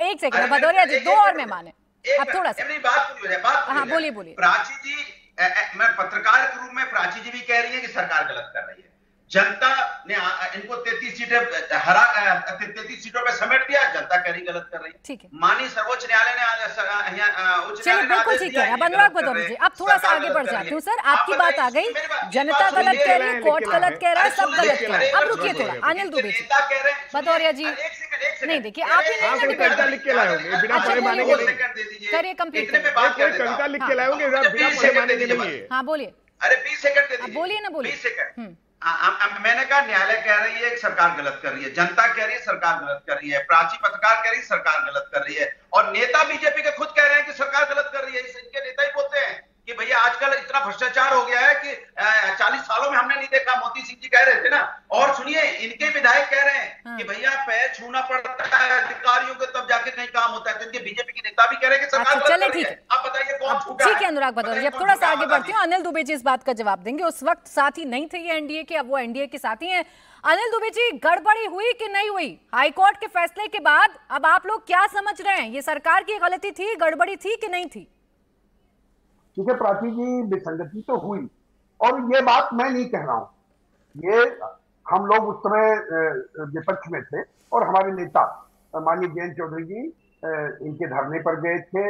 A: एक सेकंड भदौरिया जी, 2 और मेहमान है, अब थोड़ा सा हाँ बोलिए।
E: प्राची जी, मैं पत्रकार के रूप में प्राची जी भी कह रही है कि सरकार गलत कर रही है। जनता ने इनको 33 सीटों पे समेट दिया, जनता कह रही गलत कर रही है।
A: ठीक है,
E: माननीय सर्वोच्च न्यायालय ने
A: चलिए बिल्कुल ठीक है। अब अनुराग भदौरिया जी, अब थोड़ा सा आगे बढ़ जाती हूँ सर, आपकी बात आ गई, जनता गलत कह रही है, कोर्ट गलत कह रहा है, सब गलत कह रहे हैं। अब रुकिए थोड़ा, अनिल दुबे जी, भदौरिया जी नहीं, देखिए आप ही नहीं
D: कविता लिख के लाए होंगे बिना पढ़े माने के नहीं,
A: करिए कंप्लीट,
D: कविता लिख के लाए होंगे बिना पढ़े माने के नहीं है।
A: हाँ बोलिए,
E: अरे 20 सेकंड दे दीजिए,
A: बोलिए ना, बोलिए
E: 20 सेकंड। मैंने कहा न्यायालय कह रही है सरकार गलत कर रही है, जनता कह रही है सरकार गलत कर रही है, प्राची पत्रकार कह रही है सरकार गलत कर रही है, और नेता बीजेपी के खुद कह रहे हैं कि सरकार गलत कर रही है। इनके नेता ही बोलते हैं कि भैया आजकल इतना भ्रष्टाचार हो गया है कि 40 सालों में हमने नहीं देखा, मोती सिंह जी कह रहे थे ना। और सुनिए, इनके विधायक कह रहे हैं कि भैया पैर छूना पड़ता है अधिकारियों को तब जाके कहीं काम होता है, तो इनके बीजेपी के नेता भी कह रहे हैं कि सरकार गलत कर रही है। आप बताइए कौन झूठा है?
A: ठीक है अनुराग भदौरिया, अब थोड़ा सा आगे बढ़ती हूँ। अनिल दुबे जी इस बात का जवाब देंगे, उस वक्त साथी नहीं थे ये एनडीए के, अब वो एनडीए के साथी हैं। अनिल दुबे जी, गड़बड़ी हुई कि नहीं हुई हाईकोर्ट के फैसले के बाद? अब आप लोग क्या समझ रहे हैं, ये सरकार की गलती थी, गड़बड़ी थी कि नहीं थी?
F: ठीक है प्राची जी, विसंगति तो हुई, और ये बात मैं नहीं कह रहा हूं, ये हम लोग उस समय विपक्ष में थे और हमारे नेता माननीय जयंत चौधरी जी इनके धरने पर गए थे।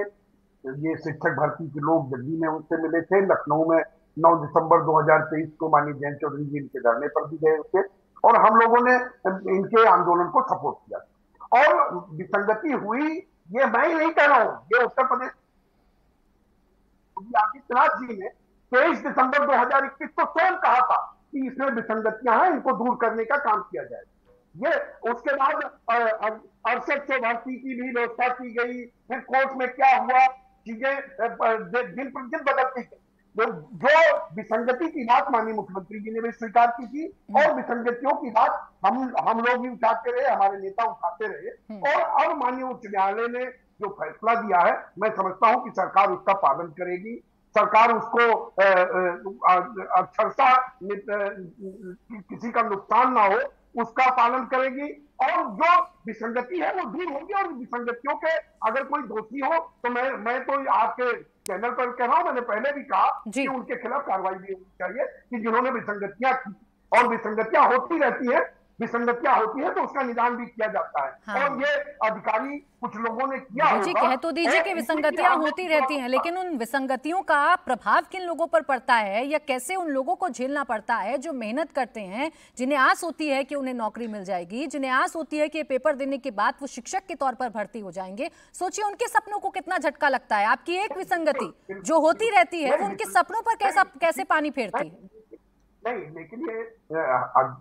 F: ये शिक्षक भर्ती के लोग दिल्ली में उनसे मिले थे, लखनऊ में 9 दिसंबर 2023 को माननीय जयंत चौधरी जी इनके धरने पर भी गए थे और हम लोगों ने इनके आंदोलन को सपोर्ट किया। और विसंगति हुई ये मैं ही नहीं कह रहा हूं, ये उत्तर प्रदेश आदित्यनाथ जी ने 23 दिसंबर 2021 को स्वयं कहा था कि इसमें विसंगतियां हैं, इनको दूर करने का काम किया जाए। ये उसके बाद 68 भर्ती की भी व्यवस्था की गई, फिर कोर्ट में क्या हुआ, चीजें दिन प्रतिदिन बदलती गई। जो विसंगति की बात माननीय मुख्यमंत्री जी ने भी स्वीकार की थी और विसंगतियों की बात हम लोग भी उठाते रहे, हमारे नेता उठाते रहे, और अब माननीय उच्च न्यायालय ने जो फैसला दिया है मैं समझता हूं कि सरकार उसका पालन करेगी। सरकार उसको अक्षरशः किसी का नुकसान ना हो उसका पालन करेगी, और जो विसंगति है वो दूर होगी। और विसंगतियों के अगर कोई दोषी हो तो मैं तो आपके चैनल पर कह रहा हूं, मैंने पहले भी कहा कि उनके खिलाफ कार्रवाई भी होनी चाहिए कि जिन्होंने विसंगतियां की, और विसंगतियां होती रहती है, विसंगतियां होती है तो उसका निदान भी किया जाता है। हाँ। और ये अधिकारी कुछ लोगों ने किया
A: जी, कह तो दीजिए कि विसंगतियां होती रहती हैं, लेकिन उन विसंगतियों का प्रभाव किन लोगों पर पड़ता है या कैसे उन लोगों को झेलना पड़ता है जो मेहनत करते हैं, जिन्हें आस होती है कि उन्हें नौकरी मिल जाएगी, जिन्हें आस होती है कि ये पेपर देने के बाद वो शिक्षक के तौर पर भर्ती हो जाएंगे। सोचिए उनके सपनों को कितना झटका लगता है। आपकी एक विसंगति जो होती रहती है वो उनके सपनों पर कैसे पानी फेरती है?
F: नहीं, लेकिन ये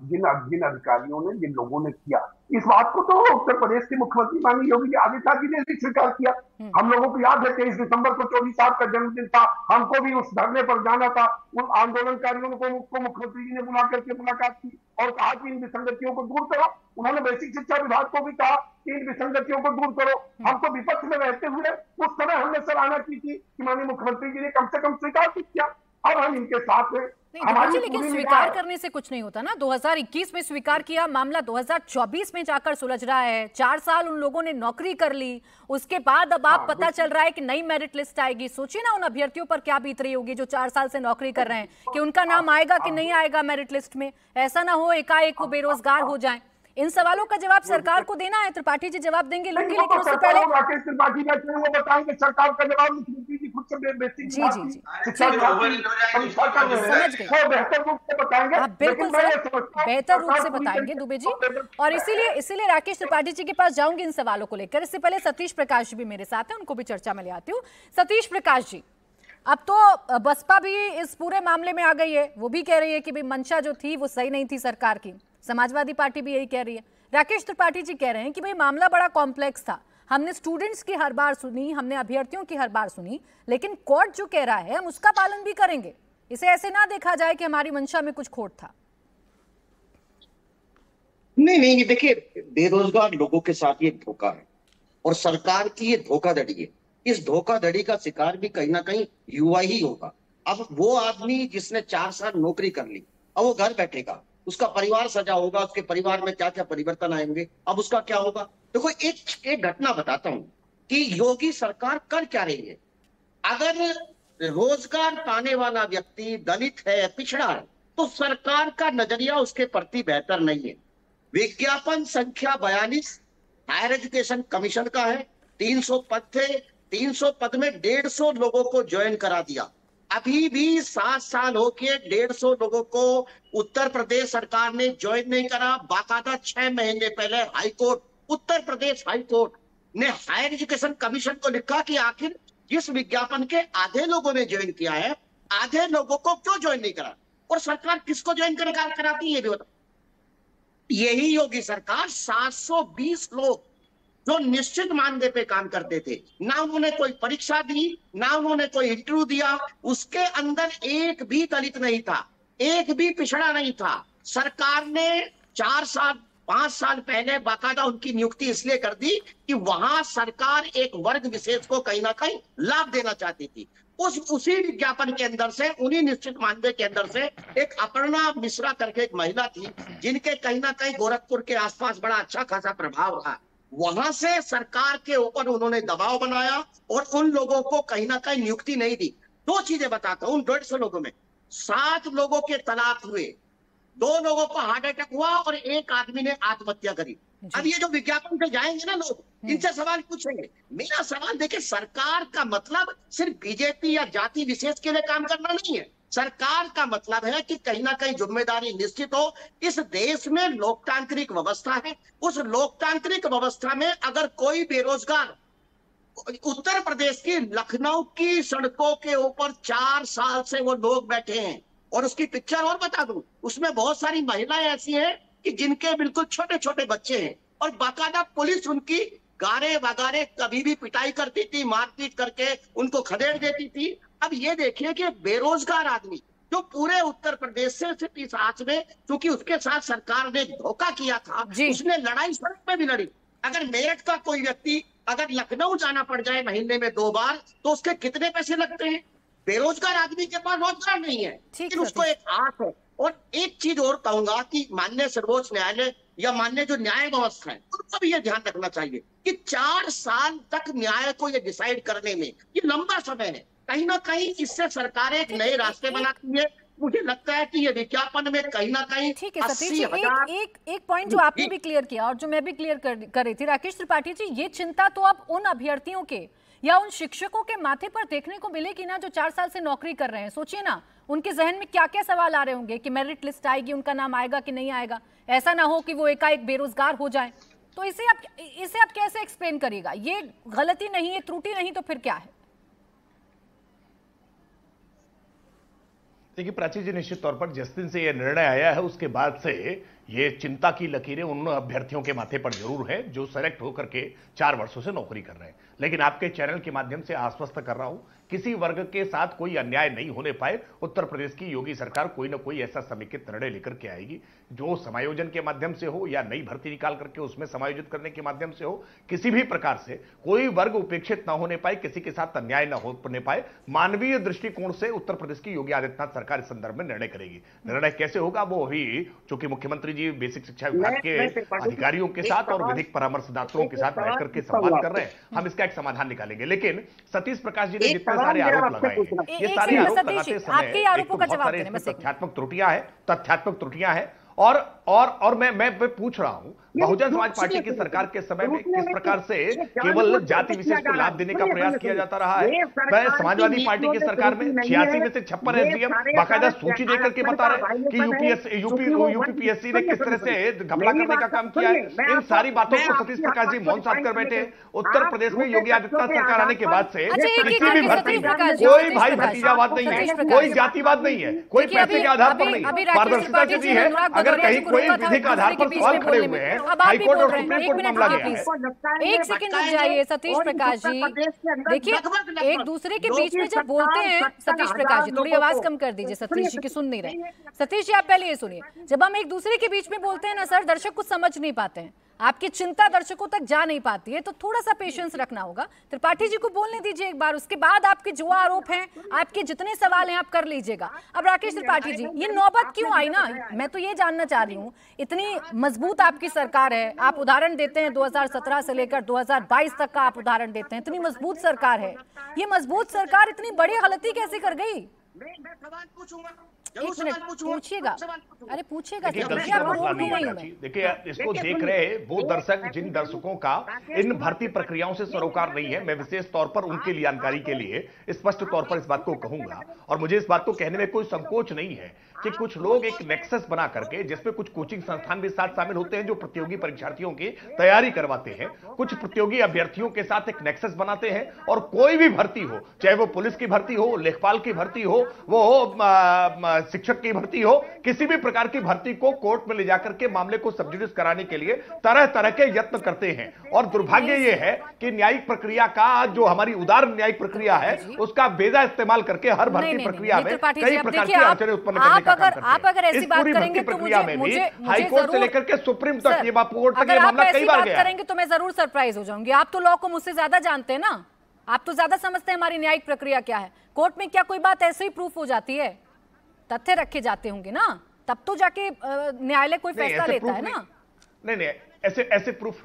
F: जिन अधिकारियों ने, जिन लोगों ने किया, इस बात को तो उत्तर प्रदेश के मुख्यमंत्री माननीय योगी आदित्यनाथ जी ने भी स्वीकार किया। हम लोगों को याद है 23 दिसंबर को चौधरी साहब का जन्मदिन था, हमको भी उस धरने पर जाना था, उन आंदोलनकारियों को मुख्यमंत्री जी ने बुला करके मुलाकात की और कहा कि इन विसंगतियों को दूर करो। उन्होंने बेसिक शिक्षा विभाग को भी कहा कि इन विसंगतियों को दूर करो। हमको विपक्ष में रहते हुए उस समय हमने सराहना की थी कि माननीय मुख्यमंत्री जी ने कम से कम स्वीकार किया। अब हम इनके साथ हैं।
A: नहीं, लेकिन स्वीकार करने से कुछ नहीं होता ना। 2021 में स्वीकार किया, मामला 2024 में जाकर सुलझ रहा है। 4 साल उन लोगों ने नौकरी कर ली, उसके बाद अब आप पता चल रहा है कि नई मेरिट लिस्ट आएगी। सोचिए ना उन अभ्यर्थियों पर क्या बीत रही होगी जो 4 साल से नौकरी कर रहे हैं, कि उनका नाम आएगा कि नहीं आएगा मेरिट लिस्ट में। ऐसा ना हो एकाएक वो बेरोजगार हो जाए। इन सवालों का जवाब सरकार को देना है। त्रिपाठी जी जवाब देंगे लूंगी, लेकिन उससे पहले
F: राकेश त्रिपाठी बैठे हैं, वो बताएंगे सरकार का जवाब। मुख्यमंत्री जी खुद से बेसिक
A: जी जी जी समझ गए,
F: वो बेहतर रूप से बताएंगे।
A: आप बिल्कुल बेहतर रूप से बताएंगे दुबे जी, और इसीलिए राकेश त्रिपाठी जी के पास जाऊंगी इन सवालों को लेकर। इससे पहले सतीश प्रकाश जी भी मेरे साथ हैं, उनको भी चर्चा में ले आती हूँ। सतीश प्रकाश जी, अब तो बसपा भी इस पूरे मामले में आ गई है, वो भी कह रही है कि भाई मंशा जो थी वो सही नहीं थी सरकार की। समाजवादी पार्टी भी यही कह रही है। राकेश त्रिपाठी जी कह रहे हैं कि भाई मामला बड़ा कॉम्प्लेक्स था, हमने स्टूडेंट्स की हर बार सुनी, हमने अभ्यर्थियों की हर बार सुनी, लेकिन कोर्ट जो कह रहा है हम उसका पालन भी करेंगे। इसे ऐसे ना देखा जाए कि हमारी मंशा में कुछ खोट था।
G: नहीं, देखिए, बेरोजगार लोगों के साथ ये धोखा है और सरकार की ये धोखाधड़ी है। इस धोखाधड़ी का शिकार भी कहीं ना कहीं युवा ही होगा। अब वो आदमी जिसने 4 साल नौकरी कर ली, अब वो घर बैठेगा, उसका परिवार सजा होगा, उसके परिवार में क्या क्या परिवर्तन आएंगे, अब उसका क्या होगा। देखो, एक घटना बताता हूं कि योगी सरकार कर क्या रही है। अगर रोजगार पाने वाला व्यक्ति दलित है, पिछड़ा है, तो सरकार का नजरिया उसके प्रति बेहतर नहीं है। विज्ञापन संख्या 42 हायर एजुकेशन कमीशन का है, 300 पद थे, 300 पद में 150 लोगों को ज्वाइन करा दिया। अभी भी 7 साल हो गए, 150 लोगों को उत्तर प्रदेश सरकार ने ज्वाइन नहीं करा। बाकायदा 6 महीने पहले हाईकोर्ट, उत्तर प्रदेश हाईकोर्ट ने हायर एजुकेशन कमीशन को लिखा कि आखिर जिस विज्ञापन के आधे लोगों ने ज्वाइन किया है, आधे लोगों को क्यों ज्वाइन नहीं करा, और सरकार किसको ज्वाइन कराती है ये भी बताओ। यही योगी सरकार 720 लोग जो निश्चित मानदेय पे काम करते थे, ना उन्होंने कोई परीक्षा दी, ना उन्होंने कोई इंटरव्यू दिया, उसके अंदर एक भी दलित नहीं था, एक भी पिछड़ा नहीं था। सरकार ने 4 साल 5 साल पहले बाकायदा उनकी नियुक्ति इसलिए कर दी कि वहां सरकार एक वर्ग विशेष को कहीं ना कहीं लाभ देना चाहती थी। उसी विज्ञापन के अंदर से, उन्हीं निश्चित मानदेय के अंदर से एक अपर्णा मिश्रा करके एक महिला थी, जिनके कहीं ना कहीं गोरखपुर के आसपास बड़ा अच्छा खासा प्रभाव रहा। वहां से सरकार के ऊपर उन्होंने दबाव बनाया और उन लोगों को कहीं ना कहीं नियुक्ति नहीं दी। 2 चीजें बताता हूं, 150 लोगों में 7 लोगों के तलाक हुए, 2 लोगों को हार्ट अटैक हुआ और 1 आदमी ने आत्महत्या करी। अब ये जो विज्ञापन पे जाएंगे ना लोग, इनसे सवाल पूछेंगे। मेरा सवाल देखिए, सरकार का मतलब सिर्फ बीजेपी या जाति विशेष के लिए काम करना नहीं है। सरकार का मतलब है कि कहीं ना कहीं जिम्मेदारी निश्चित हो। इस देश में लोकतांत्रिक व्यवस्था है, उस लोकतांत्रिक व्यवस्था में अगर कोई बेरोजगार उत्तर प्रदेश की लखनऊ की सड़कों के ऊपर 4 साल से वो लोग बैठे हैं, और उसकी पिक्चर और बता दूं, उसमें बहुत सारी महिलाएं ऐसी हैं कि जिनके बिल्कुल छोटे छोटे बच्चे हैं, और बाकायदा पुलिस उनकी गारे वगारे कभी भी पिटाई करती थी, मारपीट करके उनको खदेड़ देती थी। अब ये देखिए कि बेरोजगार आदमी जो पूरे उत्तर प्रदेश से सिर्फ इस आस में, क्योंकि उसके साथ सरकार ने धोखा किया था, उसने लड़ाई सड़क पे भी लड़ी। अगर मेरठ का कोई व्यक्ति अगर लखनऊ जाना पड़ जाए महीने में 2 बार, तो उसके कितने पैसे लगते हैं। बेरोजगार आदमी के पास रोजगार नहीं है, लेकिन उसको एक आस है। और एक चीज और कहूंगा कि माननीय सर्वोच्च न्यायालय या माननीय जो न्याय व्यवस्था है, उनको भी ये ध्यान रखना चाहिए कि 4 साल तक न्याय को ये डिसाइड करने में ये लंबा समय है। कहीं ना कहीं इससे सरकार एक नए रास्ते बनाती है। मुझे लगता है कि ये विज्ञापन में कहीं ना कहीं
A: ठीक है सतीश जी, एक पॉइंट जो आपने भी क्लियर किया और जो मैं भी क्लियर कर रही थी, राकेश त्रिपाठी जी, ये चिंता तो अब उन अभ्यर्थियों के या उन शिक्षकों के माथे पर देखने को मिलेगी ना जो 4 साल से नौकरी कर रहे हैं। सोचिए ना, उनके जहन में क्या क्या सवाल आ रहे होंगे कि मेरिट लिस्ट आएगी, उनका नाम आएगा कि नहीं आएगा, ऐसा ना हो कि वो एकाएक बेरोजगार हो जाए। तो इसे आप कैसे एक्सप्लेन करिएगा? ये गलती नहीं है, त्रुटि नहीं, तो फिर क्या है?
D: देखिए प्राची जी, निश्चित तौर पर जिस दिन से यह निर्णय आया है उसके बाद से ये चिंता की लकीरें उन अभ्यर्थियों के माथे पर जरूर है जो सेलेक्ट होकर के 4 वर्षों से नौकरी कर रहे हैं। लेकिन आपके चैनल के माध्यम से आश्वस्त कर रहा हूं, किसी वर्ग के साथ कोई अन्याय नहीं होने पाए। उत्तर प्रदेश की योगी सरकार कोई ना कोई ऐसा समेकित निर्णय लेकर के आएगी जो समायोजन के माध्यम से हो या नई भर्ती निकाल करके उसमें समायोजित करने के माध्यम से हो, किसी भी प्रकार से कोई वर्ग उपेक्षित ना होने पाए, किसी के साथ अन्याय ना होने पाए। मानवीय दृष्टिकोण से उत्तर प्रदेश की योगी आदित्यनाथ सरकार इस संदर्भ में निर्णय करेगी। निर्णय कैसे होगा वो अभी चूंकि मुख्यमंत्री जी बेसिक शिक्षा विभाग के अधिकारियों के साथ और विधिक परामर्शदाताओं के साथ बैठ करके संवाद कर रहे हैं, हम इसका एक समाधान निकालेंगे। लेकिन सतीश प्रकाश जी ने जितने सारे आरोप लगाए हैं, ये सारे आरोप लगाते समय तथ्यात्मक त्रुटियां हैं और मैं पूछ रहा हूं, बहुजन समाज पार्टी की सरकार के समय में किस प्रकार से केवल जाति विशेष को लाभ देने का प्रयास किया जाता रहा है। मैं समाजवादी पार्टी की सरकार में 86 में से 56 एसडीएम बाकायदा सूची देकर के बता रहे कि यूपीपीएससी ने किस तरह से घपला करने का काम किया है। इन सारी बातों को सतीश प्रकाश जी मौन साध कर बैठे। उत्तर प्रदेश में योगी आदित्यनाथ सरकार आने के बाद से किसी भी भर्ती कोई भाई भतीजावाद नहीं है, कोई जातिवाद नहीं है, कोई पैसे के आधार पर नहीं, पारदर्शिता की दी है। अगर कहीं कोई विधि के आधार पर सवाल खड़े हुए हैं, हाईकोर्ट और सुप्रीम कोर्ट मामला गया है।
A: एक सेकंड रुक जाइए सतीश प्रकाश जी। देखिए एक दूसरे के बीच में जब बोलते हैं सतीश प्रकाश जी, थोड़ी आवाज कम कर दीजिए सतीश जी की सुन नहीं रहे। सतीश जी आप पहले ये सुनिए, जब हम एक दूसरे के बीच में बोलते हैं ना सर, दर्शक कुछ समझ नहीं पाते हैं, आपकी चिंता दर्शकों तक जा नहीं पाती है, तो थोड़ा सा पेशेंस रखना होगा। त्रिपाठी जी को बोलने दीजिए एक बार, उसके बाद आपके जो आरोप हैं, आपके जितने सवाल हैं आप कर लीजिएगा। अब राकेश त्रिपाठी जी, ये नौबत क्यों आई ना, मैं तो ये जानना चाह रही हूँ। इतनी मजबूत आपकी सरकार है, आप उदाहरण देते हैं 2017 से लेकर 2022 तक का आप उदाहरण देते हैं, इतनी मजबूत सरकार है, ये मजबूत सरकार इतनी बड़ी गलती कैसे कर गई? एक मिनट पूछिएगा, अरे पूछिएगा।
D: देखिए इसको देख रहे वो दर्शक, जिन दर्शकों का इन भर्ती प्रक्रियाओं से सरोकार नहीं है, मैं विशेष तौर पर उनके लिए जानकारी के लिए स्पष्ट तौर पर इस बात को कहूंगा, और मुझे इस बात को कहने में कोई संकोच नहीं है कि कुछ लोग एक नेक्सस बना करके, जिसमें कुछ कोचिंग संस्थान भी साथ शामिल होते हैं जो प्रतियोगी परीक्षार्थियों की तैयारी करवाते हैं, कुछ प्रतियोगी अभ्यर्थियों के साथ एक नेक्सस बनाते हैं, और कोई भी भर्ती हो, चाहे वो पुलिस की भर्ती हो, लेखपाल की भर्ती हो, वो शिक्षक की भर्ती हो, किसी भी प्रकार की भर्ती को कोर्ट में ले जाकर के मामले को सबजुडिस कराने के लिए तरह तरह के यत्न करते हैं। और दुर्भाग्य यह है कि न्यायिक प्रक्रिया का, जो हमारी उदार न्यायिक प्रक्रिया है, उसका बेजा इस्तेमाल करके हर भर्ती प्रक्रिया में कई प्रकार की अड़चनें उत्पन्न करने का काम करते हैं।
A: आप अगर ऐसी बात करेंगे तो मुझे
D: हाईकोर्ट से लेकर के सुप्रीम तक, ये कोर्ट तक ये मामला कई बार गया
A: करेंगे तो मैं जरूर सरप्राइज हो जाऊंगी। आप तो लॉ को मुझसे ज्यादा जानते हैं ना, आप तो ज्यादा समझते हैं हमारी न्यायिक प्रक्रिया क्या है। कोर्ट में क्या कोई बात ऐसे ही प्रूफ हो जाती है? तथ्य रखे जाते होंगे ना, तब तो जाके न्यायालय कोई फैसला लेता है ना।
D: नहीं ऐसे प्रूफ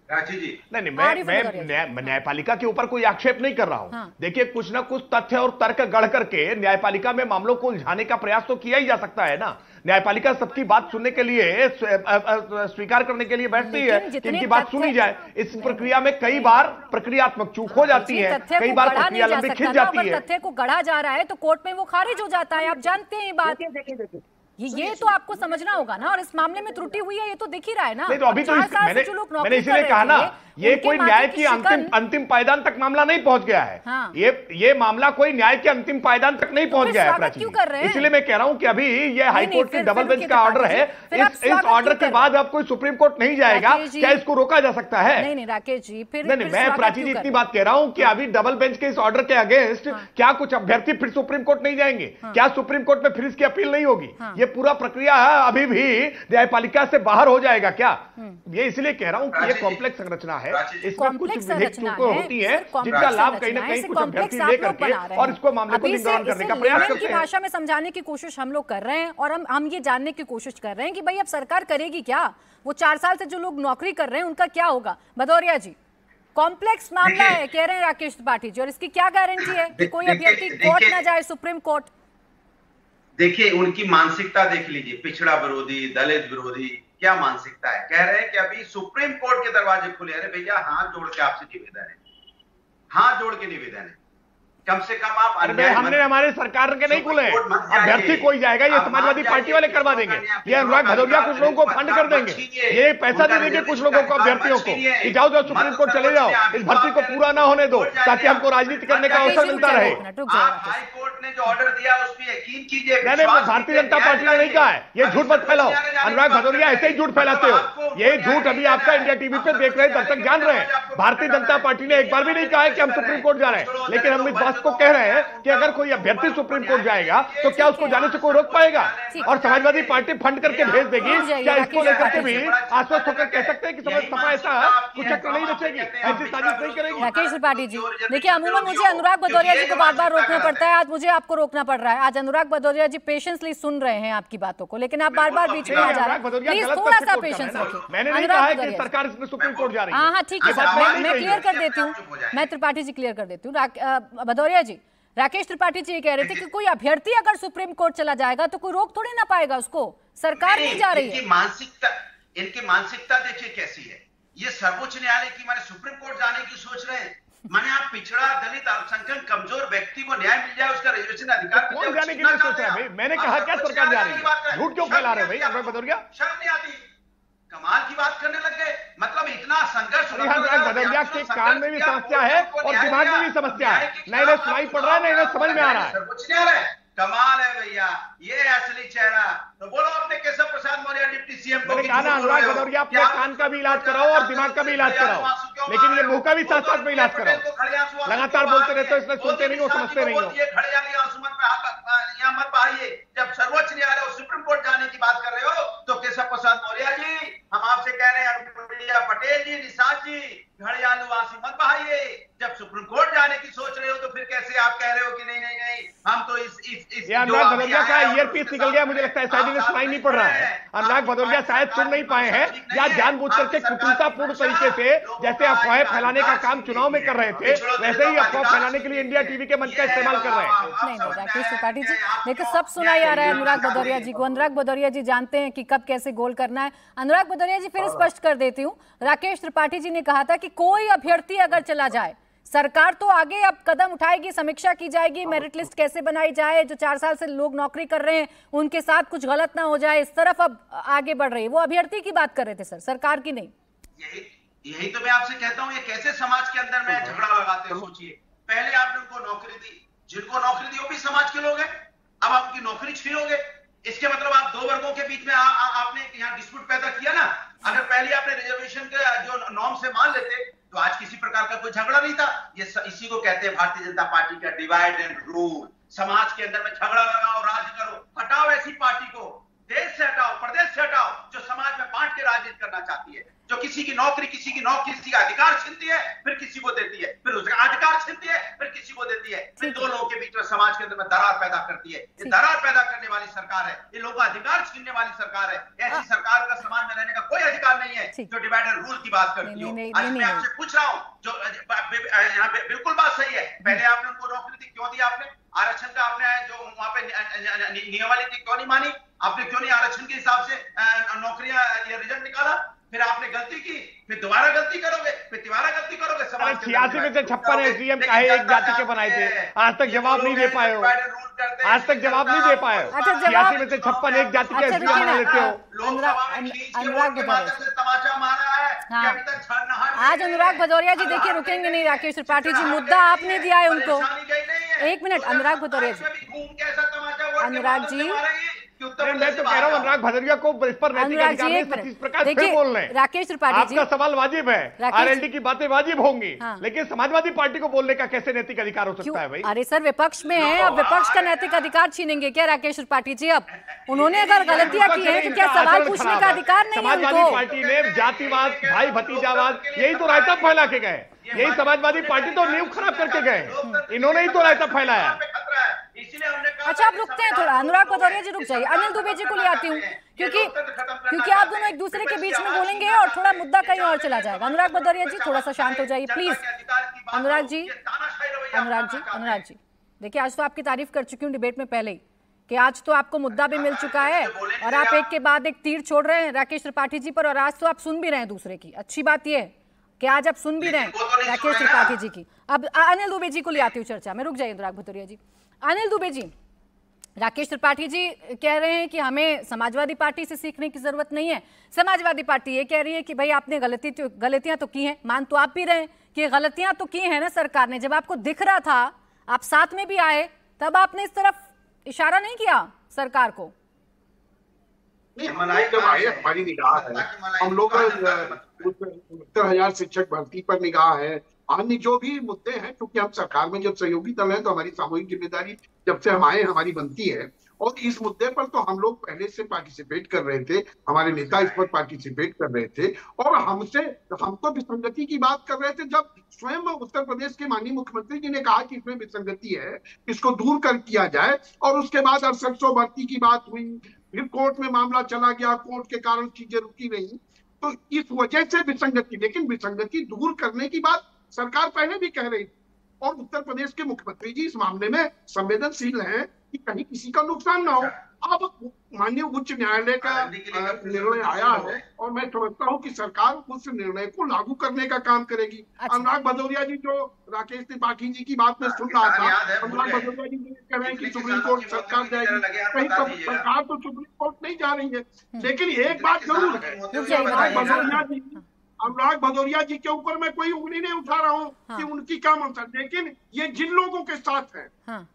D: नहीं, मैं न्यायपालिका के ऊपर कोई आक्षेप नहीं कर रहा हूं। हाँ। देखिए कुछ ना कुछ तथ्य और तर्क गढ़ करके न्यायपालिका में मामलों को उलझाने का प्रयास तो किया ही जा सकता है ना। न्यायपालिका सबकी बात सुनने के लिए, स्वीकार करने के लिए बैठती है कि इनकी बात सुनी जाए। इस प्रक्रिया में कई बार प्रक्रियात्मक चूक हो जाती है, कई बार प्रक्रिया लंबी खिंच जाती है।
A: तथ्य को गढ़ा जा रहा है तो कोर्ट में वो खारिज हो जाता है, आप जानते हैं ये बात। ये तो आपको समझना होगा ना, और इस मामले में त्रुटि हुई है ये तो दिख ही रहा है ना।
D: नहीं तो अभी तो मैंने इसीलिए कहा ना, ये कोई न्याय की अंतिम पायदान तक मामला नहीं पहुंच गया है। हाँ। ये मामला कोई न्याय के अंतिम पायदान तक नहीं पहुंच गया है। इसलिए मैं कह रहा हूं कि अभी ये हाईकोर्ट की डबल बेंच का ऑर्डर है, इस ऑर्डर के बाद अब कोई सुप्रीम कोर्ट नहीं जाएगा, क्या इसको रोका जा सकता है?
A: नहीं राकेश जी, फिर
D: नहीं, मैं प्राची जी इतनी बात कह रहा हूं कि अभी डबल बेंच के इस ऑर्डर के अगेंस्ट क्या कुछ अभ्यर्थी फिर सुप्रीम कोर्ट नहीं जाएंगे? क्या सुप्रीम कोर्ट में फिर इसकी अपील नहीं होगी? ये पूरा प्रक्रिया अभी भी न्यायपालिका से बाहर हो जाएगा क्या? ये इसलिए कह रहा हूं कि ये कॉम्प्लेक्स संरचना है, इसमें कुछ विधिक चूकें होती हैं जिनका लाभ कहीं ना कहीं कुछ अभ्यर्थी लेकर के और इसको मामले को निगरान करने का प्रयास करते हैं।
A: भाषा में समझाने की कोशिश हम लोग कर रहे हैं, और हम ये जानने की कोशिश कर रहे हैं कि भाई अब सरकार करेगी क्या? वो 4 साल से जो लोग नौकरी कर रहे हैं उनका क्या होगा? भदौरिया जी, कॉम्प्लेक्स मामला है कह रहे हैं राकेश त्रिपाठी जी, और इसकी क्या गारंटी है कि कोई अभ्यर्थी कोर्ट ना जाए, सुप्रीम कोर्ट?
E: देखिए उनकी मानसिकता देख लीजिए, पिछड़ा विरोधी, दलित विरोधी, क्या मानसिकता है। कह रहे हैं कि अभी सुप्रीम कोर्ट के दरवाजे खुले। अरे भैया हाथ जोड़ के आपसे निवेदन है, हाथ जोड़ के निवेदन है, कम से कम आप
D: हमने हमारे सरकार के नहीं खुले, अभ्यर्थी कोई जाएगा, ये समाजवादी पार्टी वाले करवा देंगे, ये अनुराग भदौरिया कुछ लोगों को फंड कर देंगे, ये पैसा दे देंगे कुछ लोगों को, अभ्यर्थियों को, जाओ जाओ सुप्रीम कोर्ट चले जाओ, इस भर्ती को पूरा ना होने दो ताकि हमको राजनीति करने का अवसर मिलता रहे।
E: हाईकोर्ट ने जो ऑर्डर दिया उस पर यकीन कीजिए।
D: नहीं, भारतीय जनता पार्टी ने नहीं कहा है, ये झूठ मत फैलाओ। अनुराग भदौरिया ऐसे ही झूठ फैलाते हो, ये झूठ अभी आपका इंडिया टीवी पे देख रहे दर्शक जान रहे हैं। भारतीय जनता पार्टी ने एक बार भी नहीं कहा है कि हम सुप्रीम कोर्ट जा रहे हैं, लेकिन हम इस बात को कह रहे हैं कि अगर कोई अभ्यर्थी सुप्रीम कोर्ट जाएगा तो क्या उसको जाने से कोई रोक पाएगा? और समाजवादी पार्टी फंड करके भेज देगी, क्या इसको लेकर के भी आश्वस्त होकर कह सकते हैं कि सपा ऐसा कुछ चक्र नहीं रचेगी, ऐसी साजिश नहीं करेगी?
A: राकेश त्रिपाठी जी, देखिए अमूमन मुझे अनुराग भदौरिया जी को बार बार रोकना पड़ता है, आज मुझे आपको रोकना पड़ रहा है। आज अनुराग भदौरिया जी पेशेंसली सुन रहे हैं आपकी बातों को, लेकिन आप बार बार बीच में आ जा रहे हैं। प्लीज थोड़ा सा पेशेंस रखिए।
D: मैंने नहीं कहा है कि सरकार इसमें सुप्रीम कोर्ट जा रही है।
A: हाँ ठीक है सर, मैं क्लियर कर देती हूँ, मैं त्रिपाठी जी क्लियर कर देती हूँ। भदौरिया जी, राकेश त्रिपाठी जी ये कह रहे थे कि कोई अभ्यर्थी अगर सुप्रीम कोर्ट चला जाएगा तो कोई रोक थोड़ी ना पाएगा उसको, सरकार नहीं जा रही है।
E: इनकी मानसिकता देखिए कैसी है। ये सर्वोच्च न्यायालय की माने सुप्रीम कोर्ट जाने की सोच रहे हैं। माने आप पिछड़ा, दलित, अल्पसंख्यक, कमजोर व्यक्ति को न्याय मिल जाए, उसका रिजर्वेशन अधिकार मिल जाए,
D: जाने के लिए सोच रहा है भाई। मैंने कहा क्या सरकार जा रही है? झूठ क्यों फैला रहे भाई अनुराग भदौरिया?
E: शर्म नहीं आती? कमाल की बात करने लग गए। मतलब इतना संघर्ष।
D: अनुराग भदौरिया के कान में भी समस्या है और दिमाग में भी समस्या है, नहीं इन्हें सुनाई पड़ रहा है, नहीं इन्हें समझ में आ रहा है।
E: सर्वोच्च न्यायालय कमाल है भैया, ये असली चेहरा। तो बोलो अपने केशव प्रसाद मौर्य डिप्टी सीएम को।
D: मैंने कहा ना अनुराग भदौरिया, अपने कान का भी इलाज कराओ और दिमाग का भी इलाज कराओ, लेकिन ये मुंह का भी साथ साथ में इलाज कराओ। लगातार बोलते रहते हो, इसमें सुनते नहीं हो, समझते नहीं हो।
E: मत पाइए। जब सर्वोच्च न्यायालय और सुप्रीम कोर्ट जाने की बात कर रहे हो तो केशव प्रसाद मौर्य जी, हम आपसे कह रहे हैं, अनुप्रिया पटेल जी, निषाद जी, घड़ियालू आंसू मत बहाइए। जब सुप्रीम कोर्ट जाने की सोच रहे हो तो फिर कैसे आप कह रहे हो कि नहीं नहीं नहीं हम तो इस
D: अनुराग भदौरिया का ईयरपीस निकल गया, मुझे लगता है शायद इन्हें सुनाई नहीं पड़ रहा है। अनुराग भदौरिया शायद सुन नहीं पाए हैं या जानबूझ करके कुटिलतापूर्ण तरीके से जैसे अफवाहें फैलाने का काम चुनाव में कर रहे थे, वैसे ही अफवाह फैलाने के लिए इंडिया टीवी के मंच का इस्तेमाल कर रहे हैं।
A: नहीं राकेश त्रिपाठी जी, देखिए सब सुनाई आ रहा है अनुराग भदौरिया जी को। अनुराग भदौरिया जी जानते हैं कि कब कैसे गोल करना है। अनुराग भदौरिया जी फिर स्पष्ट कर देती हूँ, राकेश त्रिपाठी जी ने कहा था कि कोई अभ्यर्थी अगर चला जाए, सरकार तो आगे अब कदम उठाएगी, समीक्षा की जाएगी, मेरिट लिस्ट कैसे बनाई जाए, जो 4 साल से लोग नौकरी कर रहे हैं उनके साथ कुछ गलत ना हो जाए, इस तरफ अब आगे बढ़ रही है। वो अभ्यर्थी की बात कर रहे थे सर, सरकार की नहीं।
E: यही तो मैं आपसे कहता हूँ, ये कैसे समाज के अंदर में झगड़ा लगाते हैं। सोचिए, पहले आपने उनको नौकरी दी, जिनको नौकरी दी वो भी समाज के लोग हैं, अब आप उनकी नौकरी छीनोगे। इसके मतलब आप दो वर्गों के बीच में आपने यहाँ डिस्प्यूट पैदा किया ना। अगर पहले आपने रिजर्वेशन के जो नॉर्म से मान लेते तो आज किसी प्रकार का कोई झगड़ा नहीं था। ये इसी को कहते हैं भारतीय जनता पार्टी का डिवाइड एंड रूल। समाज के अंदर में झगड़ा लगाओ, राज करो। हटाओ ऐसी पार्टी को, देश से हटाओ, प्रदेश से हटाओ, जो समाज में बांट के राजनीति करना चाहती है, जो किसी की नौकरी, किसी का अधिकार छीनती है, फिर किसी को देती है, फिर उसका अधिकार छीनती है, फिर किसी को देती है, फिर दो लोगों के बीच में समाज के अंदर में दरार पैदा करती है। ये दरार पैदा करने वाली सरकार है, ये लोगों का अधिकार छीनने वाली सरकार है। ऐसी सरकार का समाज में रहने का कोई अधिकार नहीं है जो डिवाइड एंड रूल की बात करती हो। आज मैं आपसे पूछ रहा हूँ, जो यहाँ पे बिल्कुल बात सही है, पहले आपने उनको नौकरी दी, क्यों दी आपने? आरक्षण का आपने जो वहां पे नियमावली थी क्यों नहीं मानी? आपने क्यों नहीं आरक्षण के हिसाब से नौकरियां या रिजल्ट निकाला? फिर आपने गलती की, फिर दोबारा गलती करोगे, फिर दोबारा गलती करोगे।
D: 86 में से 56 एसडीएम काहे एक जाति के बनाए थे, आज तक जवाब नहीं दे पाए हो, आज तक जवाब नहीं दे पाए हो। 86 में से 56 एक जाति के एसडीएम बना लेते हो।
A: अनुराग आज अनुराग भदौरिया जी देखिए रुकेंगे नहीं। राकेश त्रिपाठी जी, मुद्दा आपने दिया है उनको। एक मिनट अनुराग भदौरिया जी, अनुराग जी
D: मैं तो कह रहा हूँ अनुराग भदौरिया को इस पर देखिए बोल रहे हैं।
A: राकेश त्रिपाठी जी,
D: आपका सवाल वाजिब है, आरएलडी की बातें वाजिब होंगी, लेकिन समाजवादी पार्टी को बोलने का कैसे नैतिक अधिकार हो सकता है भाई?
A: अरे सर विपक्ष में है, अब विपक्ष का नैतिक अधिकार छीनेंगे क्या राकेश त्रिपाठी जी? अब उन्होंने अगर गलतियां की है तो क्या सवाल पूछने का अधिकार नहीं है उनको?
D: समाजवादी पार्टी ने जातिवाद, भाई भतीजावाद, यही तो रायता फैला के गए। यही समाजवादी पार्टी तो नींव खराब करके गए, इन्होंने ही तो रायता फैलाया।
A: अच्छा आप रुकते हैं थोड़ा, अनुराग भदौरिया जी रुक जाइए। अनिल दुबे जी को ले आती हूँ, क्योंकि आप दोनों एक दूसरे के बीच में बोलेंगे और थोड़ा मुद्दा कहीं और चला जाएगा। अनुराग भदौरिया जी थोड़ा सा शांत हो जाइए प्लीज। अनुराग जी देखिए, आज तो आपकी तारीफ कर चुकी हूँ डिबेट में पहले ही कि आज तो आपको मुद्दा भी मिल चुका है और आप एक के बाद एक तीर छोड़ रहे हैं राकेश त्रिपाठी जी पर, और आज तो आप सुन भी रहे हैं दूसरे की। अच्छी बात यह है कि आज आप सुन भी रहे हैं राकेश त्रिपाठी जी की। अब अनिल दुबे जी को ले आती हूँ चर्चा में, रुक जाइए अनुराग भदौरिया जी। अनिल दुबे जी, राकेश त्रिपाठी जी कह रहे हैं कि हमें समाजवादी पार्टी से सीखने की जरूरत नहीं है। समाजवादी पार्टी ये कह रही है कि भाई आपने गलतियां तो की हैं, मान तो आप भी रहे कि गलतियां तो की हैं ना सरकार ने। जब आपको दिख रहा था, आप साथ में भी आए, तब आपने इस तरफ इशारा नहीं किया सरकार को?
F: नहीं, जब आए हमारी निगाह है, हम लोग 70,000 शिक्षक भर्ती पर निगाह है, अन्य जो भी मुद्दे हैं, क्योंकि हम सरकार में जब सहयोगी दल है तो हमारी सामूहिक जिम्मेदारी जब से हम आए हमारी बनती है। और इस मुद्दे पर तो हम लोग पहले से पार्टिसिपेट कर रहे थे, हमारे नेता इस पर पार्टिसिपेट कर रहे थे और हम तो विसंगति की बात कर रहे थे। जब स्वयं उत्तर प्रदेश के माननीय मुख्यमंत्री जी ने कहा कि इसमें विसंगति है, इसको दूर कर किया जाए, और उसके बाद 6800 भर्ती की बात हुई, फिर कोर्ट में मामला चला गया, कोर्ट के कारण चीजें रुकी नहीं, तो इस वजह से विसंगति। लेकिन विसंगति दूर करने की बात सरकार पहले भी कह रही थी, और उत्तर प्रदेश के मुख्यमंत्री जी इस मामले में संवेदनशील हैं कि कहीं किसी का नुकसान ना हो। अब माननीय उच्च न्यायालय का निर्णय आया है और मैं समझता हूं कि सरकार उस निर्णय को लागू करने का काम करेगी। अनुराग भदौरिया जी जो राकेश त्रिपाठी जी की बात में सुन रहा था, अनुराग भदौरिया जी कह रहे हैं कि सुप्रीम कोर्ट सरकार जाएगी, कहीं सरकार तो सुप्रीम कोर्ट नहीं जा रही है। लेकिन एक बात जरूर है, अनुराग भदौरिया जी के ऊपर मैं कोई उंगली नहीं उठा रहा हूँ कि उनकी क्या मंशा, लेकिन ये जिन लोगों के साथ है,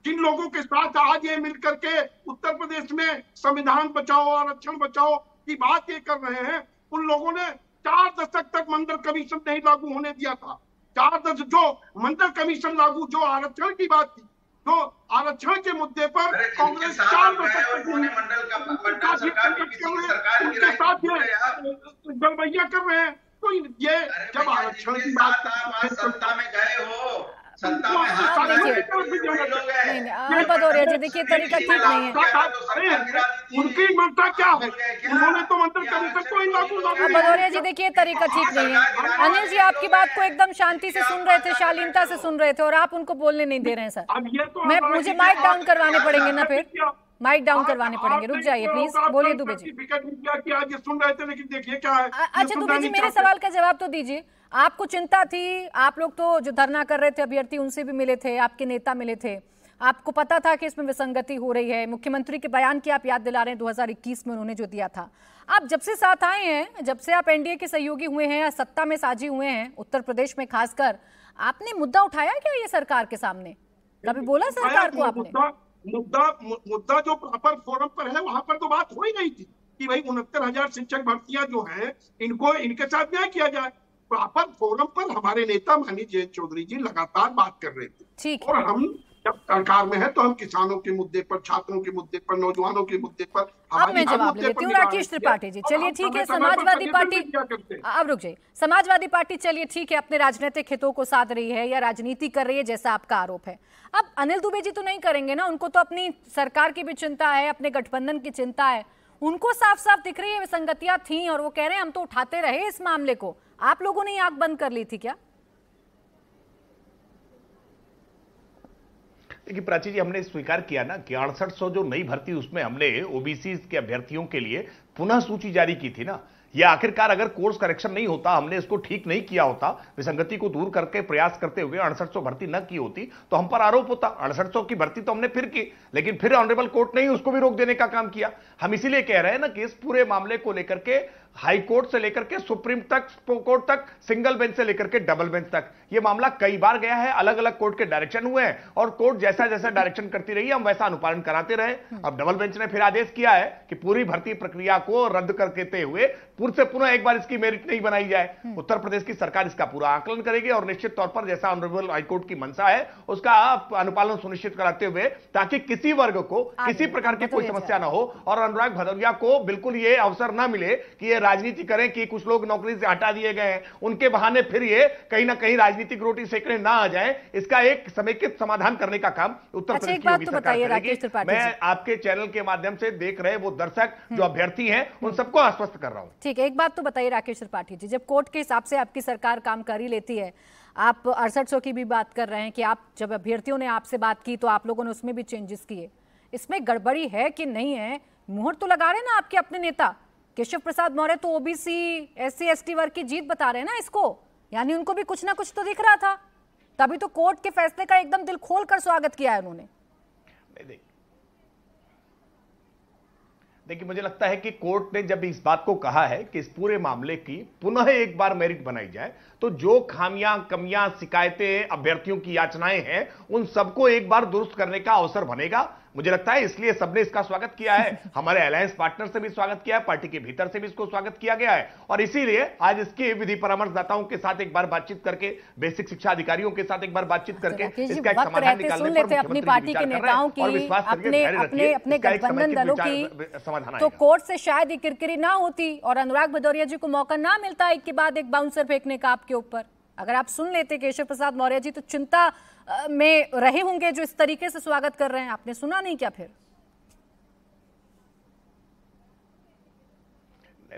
F: जिन लोगों के साथ आज ये मिल करके उत्तर प्रदेश में संविधान बचाओ आरक्षण बचाओ की बात ये कर रहे हैं, उन लोगों ने 4 दशक तक मंडल कमीशन नहीं लागू होने दिया था। 4 दशक जो मंडल कमीशन लागू, जो आरक्षण की बात थी, जो आरक्षण के मुद्दे पर कांग्रेस 4 दशक तक उनके साथ गलबैया कर रहे हैं। तो ये जब आरक्षण की बात
E: सत्ता में गए हो, सत्ता में
A: भदौरिया जी देखिए तरीका ठीक नहीं है।
F: उनकी मंशा क्या है, उन्होंने तो मंडल कमीशन को ही लागू
A: भदौरिया जी देखिए तरीका ठीक नहीं है। अनिल जी आपकी बात को एकदम शांति से सुन रहे थे, शालीनता से सुन रहे थे और आप उनको बोलने नहीं दे रहे हैं सर। मुझे माइक डाउन करवाने पड़ेंगे ना, फिर माइक डाउन करवाने पड़ेंगे। रुक जाइए प्लीज, बोलिए दुबे जी।
F: सुन रहे थे लेकिन देखिए क्या है।
A: अच्छा दुबे जी मेरे सवाल का जवाब तो दीजिए। आपको चिंता थी, आप लोग तो जो धरना कर रहे थे अभ्यर्थी उनसे भी मिले थे, आपके नेता मिले थे, आपको पता था कि इसमें विसंगति हो रही है। मुख्यमंत्री के बयान की आप याद दिला रहे हैं 2021 में उन्होंने जो दिया था। आप जब से साथ आए हैं, जब से आप एनडीए के सहयोगी हुए हैं या सत्ता में साझी हुए हैं उत्तर प्रदेश में खासकर, आपने मुद्दा उठाया क्या ये सरकार के सामने? कभी बोला सरकार को आपने?
F: मुद्दा जो प्रॉपर फोरम पर है वहां पर तो बात हो ही नहीं थी कि भाई 69,000 शिक्षक भर्तियां जो हैं इनको इनके साथ न्याय किया जाए। प्रॉपर फोरम पर हमारे नेता माननीय जयंत चौधरी जी लगातार बात कर रहे थे। और हम जब सरकार में है तो हम किसानों के मुद्दे पर, छात्रों के मुद्दे पर, नौजवानों के मुद्दे पर
A: अब मैं जवाब देती हूँ। राकेश त्रिपाठी जी चलिए ठीक है, समाजवादी पार्टी अब रुक जाइए। समाजवादी पार्टी चलिए ठीक है अपने राजनीतिक हितों को साध रही है या राजनीति कर रही है जैसा आपका आरोप है। अब अनिल दुबे जी तो नहीं करेंगे ना, उनको तो अपनी सरकार की भी चिंता है, अपने गठबंधन की चिंता है। उनको साफ साफ दिख रही है विसंगतियां थी और वो कह रहे हैं हम तो उठाते रहे इस मामले को, आप लोगों ने आंख बंद कर ली थी क्या?
D: देखिए प्राची जी, हमने स्वीकार किया ना कि 6800 जो नई भर्ती उसमें हमने ओबीसी के अभ्यर्थियों के लिए पुनः सूची जारी की थी ना। ये आखिरकार अगर कोर्स करेक्शन नहीं होता, हमने इसको ठीक नहीं किया होता, विसंगति को दूर करके प्रयास करते हुए 6800 भर्ती न की होती तो हम पर आरोप होता। 6800 की भर्ती तो हमने फिर की, लेकिन फिर ऑनरेबल कोर्ट ने उसको भी रोक देने का काम किया। हम इसीलिए कह रहे हैं ना कि इस पूरे मामले को लेकर के हाई कोर्ट से लेकर के सुप्रीम तक, कोर्ट तक, सिंगल बेंच से लेकर के डबल बेंच तक यह मामला कई बार गया है, अलग अलग कोर्ट के डायरेक्शन हुए हैं और कोर्ट जैसा जैसा डायरेक्शन करती रही हम वैसा अनुपालन कराते रहे। अब डबल बेंच ने फिर आदेश किया है कि पूरी भर्ती प्रक्रिया को रद्द करते हुए फिर से पुनः एक बार इसकी मेरिट नहीं बनाई जाए। उत्तर प्रदेश की सरकार इसका पूरा आकलन करेगी और निश्चित तौर पर जैसा ऑनरेबल हाईकोर्ट की मंशा है उसका अनुपालन सुनिश्चित कराते हुए, ताकि किसी वर्ग को किसी प्रकार की कोई समस्या ना हो और अनुराग भदौरिया को बिल्कुल ये अवसर ना मिले कि ये राजनीति करें कि कुछ लोग नौकरी से हटा दिए गए हैं, उनके बहाने फिर ये कहीं ना कहीं राजनीतिक रोटी सेकने ना आ जाए। इसका एक समेकित समाधान करने का काम उत्तर प्रदेश की योगी सरकार करेगी। मैं आपके चैनल के माध्यम से देख रहे वो दर्शक जो अभ्यर्थी हैं उन सबको आश्वस्त कर रहा हूं।
A: ठीक है, एक बात तो बताइए राकेश त्रिपाठी जी, जब कोर्ट के हिसाब से आपकी सरकार काम कर ही लेती है, आप 6800 की भी बात कर रहे हैं कि आप जब अभ्यर्थियों ने आपसे बात की तो आप लोगों ने उसमें भी चेंजेस किए, इसमें गड़बड़ी है कि नहीं है? मुहर तो लगा रहे ना आपके अपने नेता केशव प्रसाद मौर्य, तो ओबीसी SC ST वर्ग की जीत बता रहे हैं ना इसको, यानी उनको भी कुछ ना कुछ तो दिख रहा था, तभी तो कोर्ट के फैसले का एकदम दिल खोल कर स्वागत किया है उन्होंने।
D: देखिए मुझे लगता है कि कोर्ट ने जब इस बात को कहा है कि इस पूरे मामले की पुनः एक बार मेरिट बनाई जाए तो जो खामियां, कमियां, शिकायतें, अभ्यर्थियों की याचनाएं हैं उन सबको एक बार दुरुस्त करने का अवसर बनेगा। मुझे लगता है इसलिए सबने इसका स्वागत किया है। हमारे अलायंस पार्टनर से भी स्वागत किया है, पार्टी के भीतर से भी इसको स्वागत किया गया है और इसीलिए आज इसके विधि परामर्शदाताओं के साथ एक बार बातचीत करके, बेसिक शिक्षा अधिकारियों के साथ एक बार बातचीत करके इसका एक समाधान निकालने पर
A: अपनी पार्टी के नेताओं की, अपने गठबंधन दलों की, तो कोर्ट से शायद ये किरकिरी ना होती और अनुराग भदौरिया जी को मौका ना मिलता एक के बाद एक बाउंसर फेंकने का आपके ऊपर। अगर आप सुन लेते केशव प्रसाद मौर्य जी तो चिंता में रहे होंगे जो इस तरीके से स्वागत कर रहे हैं। आपने सुना नहीं क्या फिर?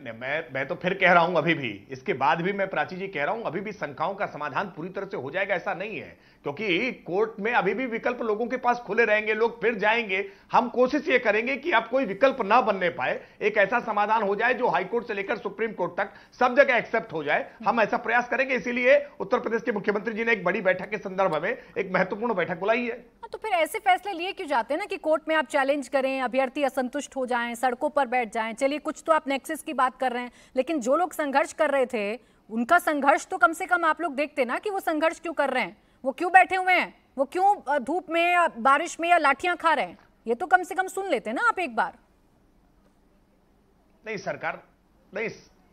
D: नहीं, मैं तो फिर कह रहा हूं, अभी भी इसके बाद भी मैं प्राची जी कह रहा हूं, अभी भी शंकाओं का समाधान पूरी तरह से हो जाएगा ऐसा नहीं है, क्योंकि कोर्ट में अभी भी विकल्प लोगों के पास खुले रहेंगे, लोग फिर जाएंगे। हम कोशिश ये करेंगे कि अब कोई विकल्प ना बनने पाए, एक ऐसा समाधान हो जाए जो हाईकोर्ट से लेकर सुप्रीम कोर्ट तक सब जगह एक्सेप्ट हो जाए। हम ऐसा प्रयास करेंगे, इसीलिए उत्तर प्रदेश के मुख्यमंत्री जी ने एक बड़ी बैठक के संदर्भ में एक महत्वपूर्ण बैठक बुलाई है।
A: तो फिर ऐसे फैसले लिए क्यों जाते हैं ना कि कोर्ट में आप चैलेंज करें, अभ्यर्थी असंतुष्ट हो जाएं, सड़कों पर बैठ जाएं। चलिए कुछ तो आप नेक्सस की बात कर रहे हैं, लेकिन जो लोग संघर्ष कर रहे थे उनका संघर्ष तो कम से कम आप लोग देखते ना कि वो संघर्ष क्यों कर रहे हैं, वो क्यों बैठे हुए हैं, वो क्यों धूप में या बारिश में या लाठियां खा रहे हैं, ये तो कम से कम सुन लेते ना आप एक बार।
D: नहीं, सरकार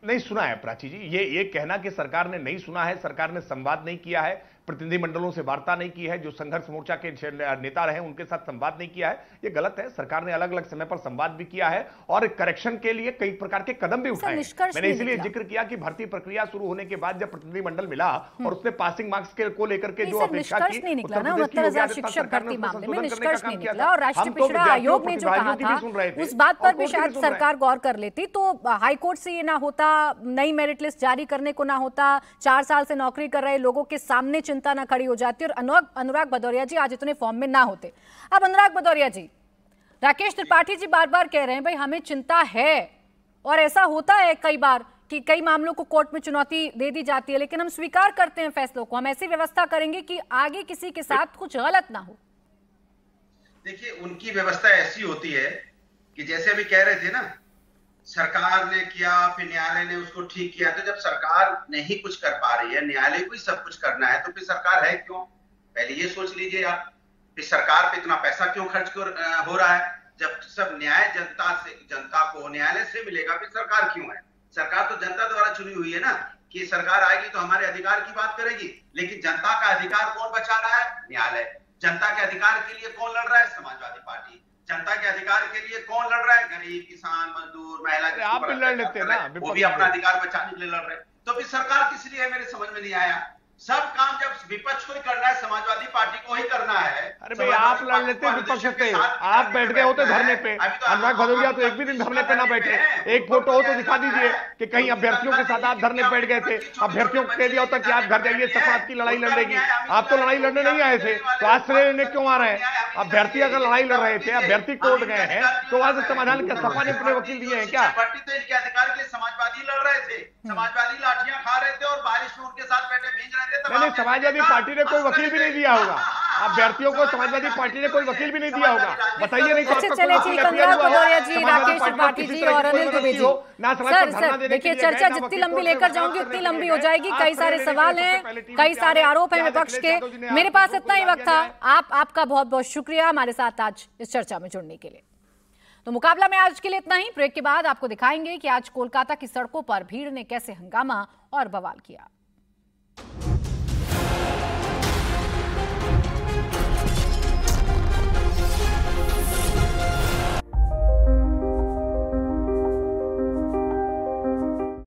D: नहीं सुना है प्राची जी। ये कहना कि सरकार ने नहीं सुना है, सरकार ने संवाद नहीं किया है, प्रतिनिधिमंडलों से वार्ता नहीं की है, जो संघर्ष मोर्चा के नेता रहे उनके साथ संवाद नहीं किया है, ये गलत है। सरकार ने अलग अलग समय पर संवाद भी किया है और करेक्शन के लिए कई प्रकार के कदम भी उठाए। मैंने इसीलिए जिक्र किया कि भर्ती प्रक्रिया शुरू होने के बाद जब प्रतिनिधिमंडल मिला और उसने पासिंग मार्क्स को लेकर के जो अपेक्षा की,
A: नहीं निकला ना 69,000 शिक्षक भर्ती मामले में निष्कर्ष नहीं निकला और राष्ट्रीय पिछड़ा आयोग ने जो कहा था उस बात पर भी शायद सरकार गौर कर लेती तो हाईकोर्ट से ये ना होता, नई मेरिट लिस्ट जारी करने को ना होता, 4 साल से नौकरी कर रहे लोगों के सामने चिंता ना खड़ी हो जाती और अनुराग भदौरिया जी आज इतने फॉर्म में ना होते। अब अनुराग भदौरिया जी, राकेश त्रिपाठी जी बार बार कह रहे हैं भाई हमें चिंता है और ऐसा होता है कई बार कि कई मामलों को कोर्ट में चुनौती दे दी जाती है, लेकिन हम स्वीकार करते हैं फैसलों को, हम ऐसी व्यवस्था करेंगे कि आगे किसी के साथ कुछ गलत ना हो।
E: देखिए, उनकी व्यवस्था ऐसी होती है कि जैसे अभी कह रहे थे ना, सरकार ने किया फिर न्यायालय ने उसको ठीक किया, तो जब सरकार नहीं कुछ कर पा रही है, न्यायालय को ही सब कुछ करना है, तो फिर सरकार है क्यों? पहले ये सोच लीजिए आप, फिर सरकार पे इतना पैसा क्यों खर्च हो रहा है? जब सब न्याय जनता को न्यायालय से मिलेगा, फिर सरकार क्यों है? सरकार तो जनता द्वारा चुनी हुई है ना, कि सरकार आएगी तो हमारे अधिकार की बात करेगी, लेकिन जनता का अधिकार कौन बचा रहा है? न्यायालय। जनता के अधिकार के लिए कौन लड़ रहा है? समाजवादी पार्टी। जनता के अधिकार के लिए कौन लड़ रहा है? गरीब, किसान, मजदूर, महिला।
D: आप भी लड़ लेते हैं ना,
E: वो भी अपना अधिकार बचाने के लिए लड़ रहे हैं, तो फिर सरकार किस लिए है? मेरे समझ में नहीं आया। सब काम जब विपक्ष को ही करना है, समाजवादी पार्टी को ही करना है।
D: अरे भाई, आप लड़ लेते हैं विपक्ष पे, आप बैठ गए होते धरने पे। अनुराग भदौरिया तो एक भी दिन धरने पे ना बैठे। एक फोटो हो तो दिखा दीजिए कि कहीं अभ्यर्थियों के साथ आप धरने बैठ गए थे, अभ्यर्थियों को कह दिया होता कि आप घर जाइए, सफात की लड़ाई लड़ेगी। आप तो लड़ाई लड़ने नहीं आए थे, तो आज श्रेय लेने क्यों आ रहे हैं? अभ्यर्थी अगर लड़ाई लड़ रहे थे, अभ्यर्थी कोर्ट गए हैं, तो आज समाधान क्या सपा ने अपने वकील दिए हैं क्या?
E: इनके अधिकार के लिए समाजवादी लड़ रहे थे, समाजवादी लाठियां खा रहे थे और बारिश में उनके साथ बैठे भींग रहे थे।
D: नहीं, समाजवादी पार्टी ने कोई वकील भी नहीं दिया होगा, अभ्यर्थियों को समाजवादी पार्टी ने कोई वकील भी नहीं दिया होगा, बताइए। नहीं
A: अच्छा, चले जी, अनुराग भदौरिया जी, राकेश त्रिपाठी जी और अनिल दुबे जी। सर देखिए, चर्चा जितनी लंबी लेकर जाऊंगी उतनी लंबी हो जाएगी, कई सारे सवाल हैं, कई सारे आरोप हैं विपक्ष के। मेरे पास इतना ही वक्त था। आपका बहुत बहुत शुक्रिया हमारे साथ आज इस चर्चा में जुड़ने के लिए। तो मुकाबला में आज के लिए इतना ही। ब्रेक के बाद आपको दिखाएंगे कि आज कोलकाता की सड़कों पर भीड़ ने कैसे हंगामा और बवाल किया।